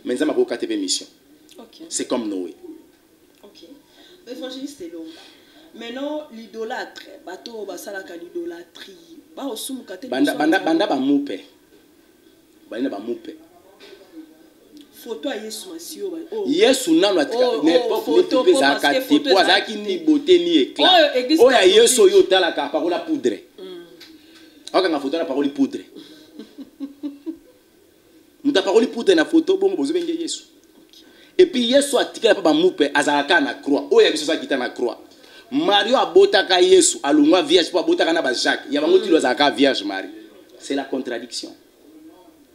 Mais Nzambe ko kata mission. C'est comme Noé. OK. L'évangéliste est long. Maintenant l'idolâtre, bato basalaka l'idolâtrie. Ba osumu kate banda ba mupe. Banda ba mupe. Photo à Yesu masio ba. Yesu nano atika n'importe ne pesa kate po azaki ni beauté ni éclat. Oh ya Yesu yo tala ka parola poudre. Aka nga photo na parole poudre. Muta parole poudre na photo bongo bozo benge Yesu. Et puis Yesu atika pa ba mupe azalaka na croix. Oh ya biso sa kita na croix. Mario abotaka Yesu alungwa vierge pour abotaka na ba Jacques. Ya bango tilo azalaka vierge Marie. C'est la contradiction.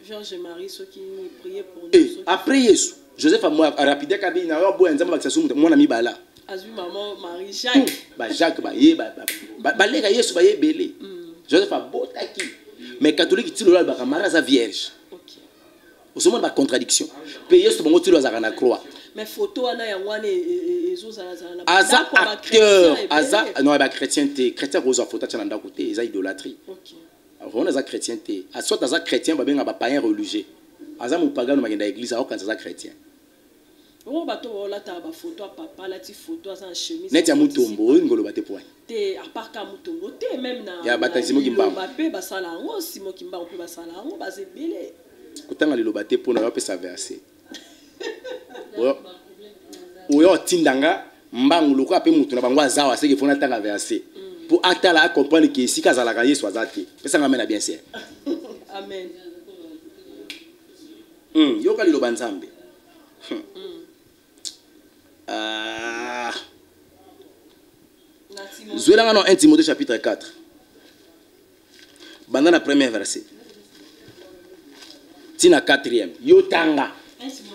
Vierge Marie ceux qui priaient pour nous. Et après Yesu, Joseph a rapide kabi na yo boya nzamba bakisa sumu mwana mibala. Azui maman Marie Jacques. Ba Jacques ba ye ba lega Yesu ba ye belé. Joseph a botaki. Mais catholique tilo la ba Marie za vierge. OK. Au moment de la contradiction. Puis Yesu bango tilo azalaka na croix. Mais photo ana ya wana ezozala Aza acteur, aza non ba chrétienté, chrétien rosa photo tana ndako te, eza idolâtrie. OK. On a chrétienté. À soit aza chrétien ba benga ba païen religieux. Aza mo pagano magenda église a quand aza chrétien. On bato la ta ba photo papa la ti photo aza en chemise. Net ya mutombo ngolo bate point. Te à part ka mutombo te même na. Ya batasimo kimba. Ba pe ba sala ngo simo kimba on peut ba sala ngo ba zebele. Kutanga lelo bate pona ba pesa verser. Oyo tindanga mbangu loko ape mutu na bango azawa seke fona tanga verser pour atala comprendre que si kazala ka Yesu azati pesa ngamena bien sûr. Amen. Yoka lilo banzambe. Zwelanga no 1 Timothée chapitre 4. Banda na premier verset. Tina 4e. Yotanga.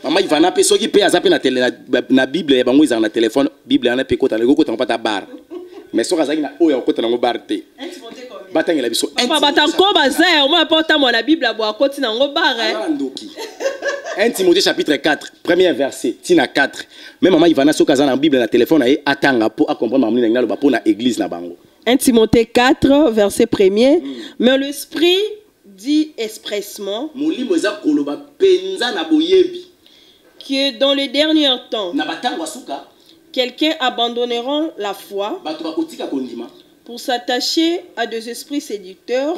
Mama Ivana pe soki pe azape na tele na Bible bango izanga na téléphone Bible ana pe kota lego kota pata bar. Mais soka zaki na oya kota na ngo bar te. Batangela biso. Papa batanko baza au moins porta mo na Bible bo akoti na ngo bar. 1 Timothée chapitre 4, premier verset, tina 4. Même maman Ivana soka za na Bible na téléphone na atanga po a comprendre mamni na ngalo ba po na église na bango. 1 Timothée 4 verset 1er. Mais l'esprit dit expressement que dans les derniers temps, quelqu'un abandonnera la foi pour s'attacher à des esprits séducteurs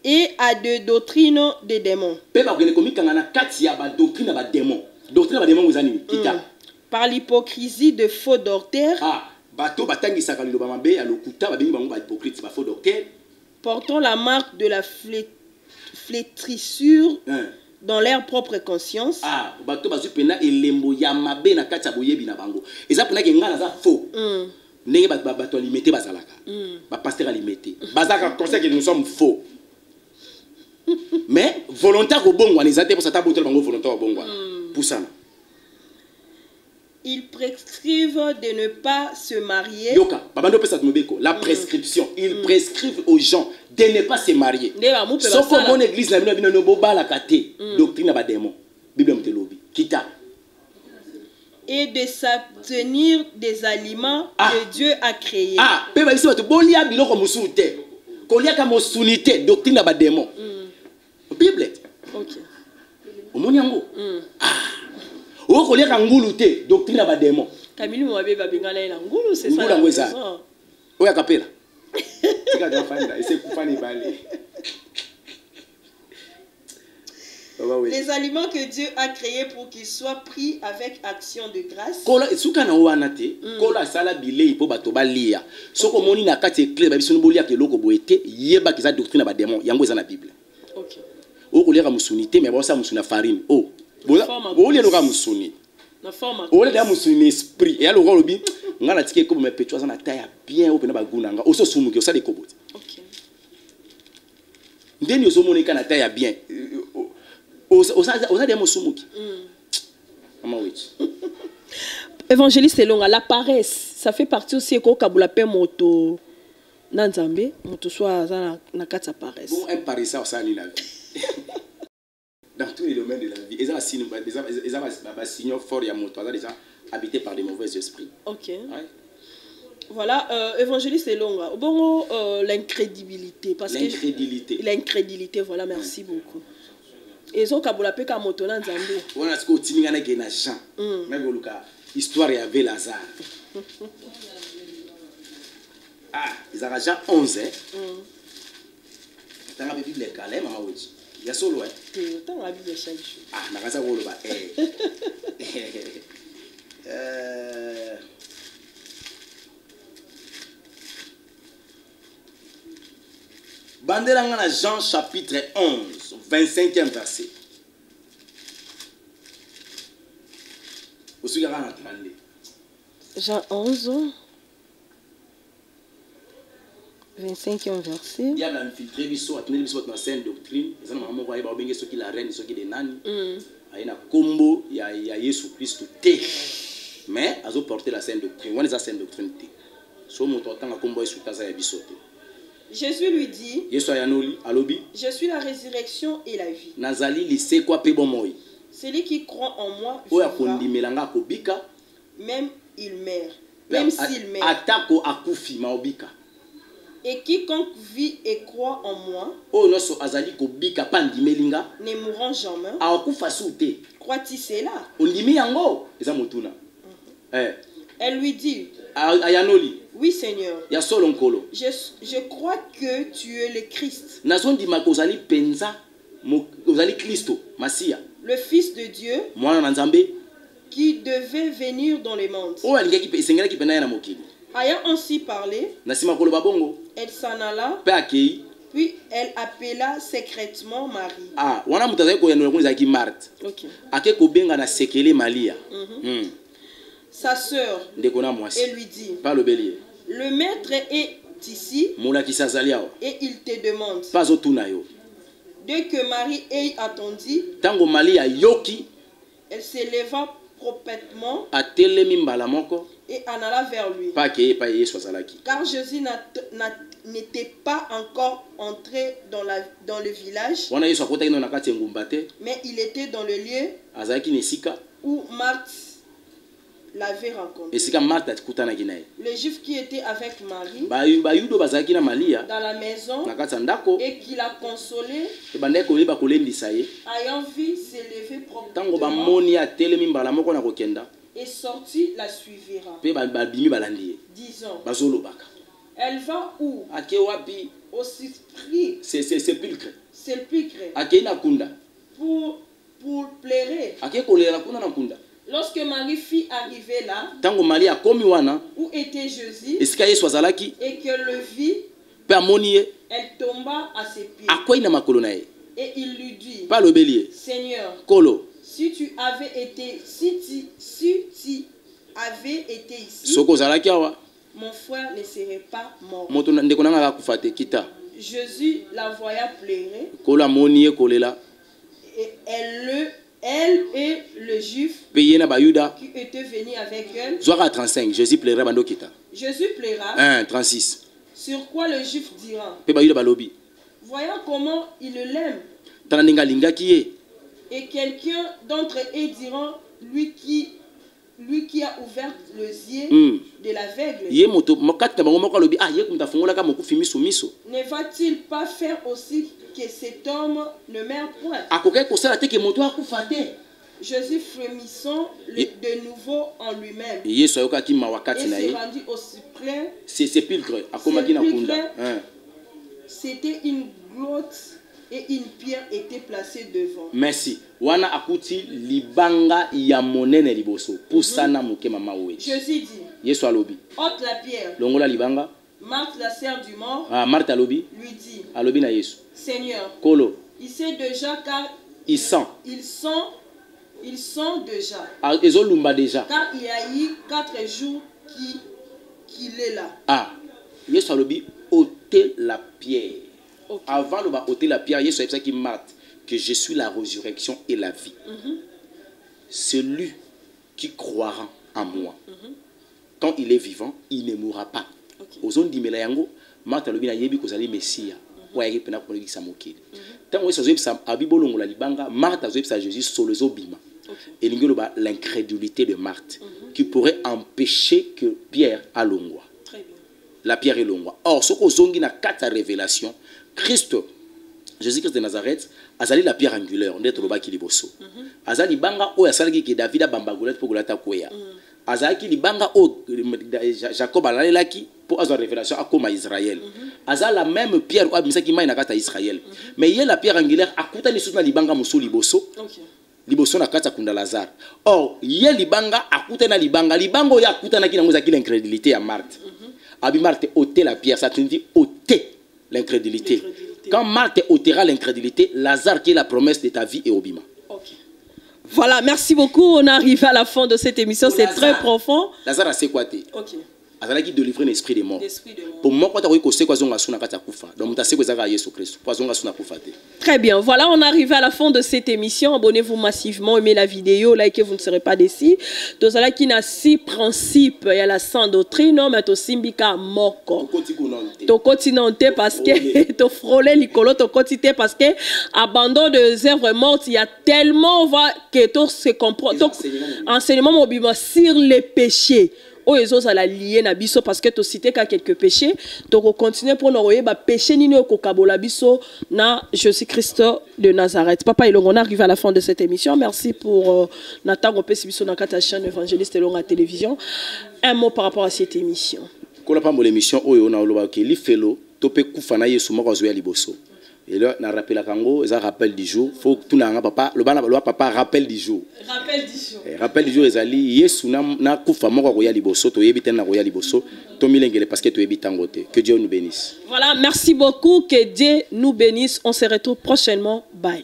et à des doctrines des démons. Par l'hypocrisie de faux docteurs. Portant la marque de la flétrissure dans leur propre conscience. Nous sommes faux. Mais volontaire au bon, pour ça. Ils prescrivent de ne pas se marier. La prescription, ils prescrivent aux gens de ne pas se marier. Sauf que mon église, doctrine de démon. Bible Kita. Et de s'abstenir des aliments que Dieu a créés. Doctrine de démon. Bible. Ok. O ko leka ngulu te doctrine ya ba démon. Kamili mo babe babengala ela ngulu c'est ça. O ya kapela. Tika ja fanda ese kufani bale. Les aliments que Dieu a créés pour qu'ils soient pris avec action de grâce. Kola suka na wana te, kola sala bilei po bato balia. Soko moni na kati clé ba biso bolia ke loko boete, yeba ki za doctrine ya ba démon, yango eza na Bible. OK. O ko leka musunité mais ba sa musuna farine. Oh. Bolia loka musuni. Na forme. Ole da musu ni esprit. Et alors lobi ngana tike ko me petwa na taille bien opena ba gunanga. Oso sumuki osa de koboti. OK. Ndeni oso monika na taille bien. Osa de musumuki. Mama wechi. Évangéliste Elonga, la paresse, ça fait partie aussi ko kabula pe moto na Nzambe, moto soit na kata paresse. Bon, un paresseux ça ni la vie. Dans tous les domaines de la vie, ils ont un signe fort, il y a moto, déjà habité par des mauvais esprits. OK. Ouais. Voilà, évangéliste Elonga. Bon, l'incrédibilité parce que l'incrédibilité, voilà, merci beaucoup. Ils ont kabula pe ka moto na Nzambe. Voilà ce que tinga na gena Jean. Na goluka histoire ya ve Lazare. Ah, ils ont Jean 11 hein. Tanga be Bible calme mama wechi. Ya solo Tanga la Bible chaque jour. Ah, na kaza ko loba Bandela ngana Jean chapitre 11, 25e verset. Jean 11, 25e verset. Diable a infiltré biso, a tenu biso dans sainte doctrine. Ils ont maman voyé ba bengé ceux qui la reine, ceux qui des nani. Aina combo ya Yesu Christ té. Mais azo porter la sainte doctrine. On est la sainte doctrine té. So mo totanga combo Yesu kaza ya biso té. Jésus lui dit, je suis la résurrection et la vie. Nazali lise kwa pe bomoi. Celui qui croit en moi vivra, même il meurt. Même s'il meurt. Atako akufi maobika. Et quiconque vit et croit en moi ne mourra jamais. Crois-tu cela? Elle lui dit, oui Seigneur, je crois que tu es le Christ, le Fils de Dieu qui devait venir dans le monde. Ayant ainsi parlé, elle s'en alla, puis elle appela secrètement Marie. Sa sœur, et lui dit, le maître est ici et il te demande. Dès que Marie ait attendu, elle se leva promptement et en alla vers lui. Car Jésus n'était pas encore entré dans le village, mais il était dans le lieu où Marthe l'avait rencontré. Les Juifs qui étaient avec Marie dans la maison et qui la consolaient, ayant vu s'élever promptement et sorti la suivra, disant, elle va où? Au sepulcre pour pleurer. Lorsque Marie fit arriver là où était Jésus et que le vit, elle tomba à ses pieds. Et il lui dit, Seigneur, si tu avais été ici, mon frère ne serait pas mort. Jésus la voya pleurer. Et elle et le juif qui était venu avec elle. 35, Jésus plaira. Jésus plaira. 1, 36. Sur quoi le juif dira, voyons comment il l'aime. Et quelqu'un d'entre eux dira, lui qui a ouvert les yeux de l'aveugle, ne va-t-il pas faire aussi que cet homme ne meurt point? Jésus frémissant de nouveau en lui-même et se rendit au sepulcre. C'était une grotte et une pierre était placée devant. Merci. Wana akuti libanga ya monene liboso. Pusana muke mama we. Jésus dit, Yesu alobi, ôte la pierre. Longola libanga. Marthe, la sœur du mort, Marthe alobi, lui dit, alobi na Yesu, Seigneur, Kolo, il sait déjà car il sent Ils sont déjà. Ah, ils ont lumba déjà. Car il y a eu 4 jours qu'il est là. Ah, Yesu a lobi ôter la pierre. Okay. Avant de ôter la pierre, Yesu a dit qui mate que je suis la résurrection et la vie. Celui qui croira en moi, quand il est vivant, il ne mourra pas. Ozon di melayango, mata lobi na yebi kozali Messia. Wa yeki pena ko sa mokili. Tant Yesu zoyeb sa abibolongo la libanga, Marthe zoyeb sa Jésus solo zobima. Et l'incrédulité de Marthe qui pourrait empêcher que Pierre a l'ongwa. La pierre est l'ongwa. Or, ce qu'on a na quatre révélations, Christ, Jésus-Christ de Nazareth, azali la pierre angulaire, on est trop bas qui liboso. Azali banga o yasalaki ki David a bambagolet pour golata koya. Azali ki libanga o Jacob alalaki pour avoir révélation à comme Israël. Azali la même pierre ou abimisa ki mai na kata Israël. Mais il y a la pierre angulaire akuta ni sutna libanga muso liboso. Liboso na kata kunda Lazare. Or, ye libanga akuta na libanga ya akuta na kina ngozaki l'incrédulité ya Marthe. Abi Marthe ôter la pierre, ça te dit ôter l'incrédulité. Quand Marthe ôtera l'incrédulité, Lazare qui est la promesse de ta vie est obima. Voilà, merci beaucoup. On est arrivé à la fin de cette émission. C'est très profond. Lazare a séquaté. Ok. Azala qui délivre un esprit de mort. Pour moi, quand tu as dit que zonga suna kata kufa, donc tu sais que zaka Yesu Christ. Pour zonga suna kufa te. Très bien. Voilà, on est arrivé à la fin de cette émission. Abonnez-vous massivement, aimez la vidéo, likez, vous ne serez pas déçus. Tozala qui n'a 6 principes. Il y a la sans doctrine, mais to simbika moko. To continente parce que to frôler l'icolo, to continente parce que abandon de œuvres mortes, il y a tellement que to se comprend. Enseignement mobile sur les péchés. Oh, ils ont la lier na biso parce que tu cité quelques péchés, tu continuer pour nous ba péché ni no kokabola biso na Jésus-Christ de Nazareth. Papa, on arrive à la fin de cette émission. Merci pour Nathan Gopes biso na kata chaîne évangéliste longa télévision. Un mot par rapport à cette émission. Ko la pa mo l'émission oyo na loba ke li felo to pe kufa na Yesu moko zo ya liboso. Et là, on rappelle à Kango, ça rappel du jour. Faut que tout le monde papa, le papa rappel du jour. Rappel du jour. Rappel du jour, les alliés. Yesu na kufa moko roya liboso, to yebiten na roya liboso, to milengele parce que to yebitan gote. Que Dieu nous bénisse. Voilà, merci beaucoup, que Dieu nous bénisse. On se retrouve prochainement. Bye.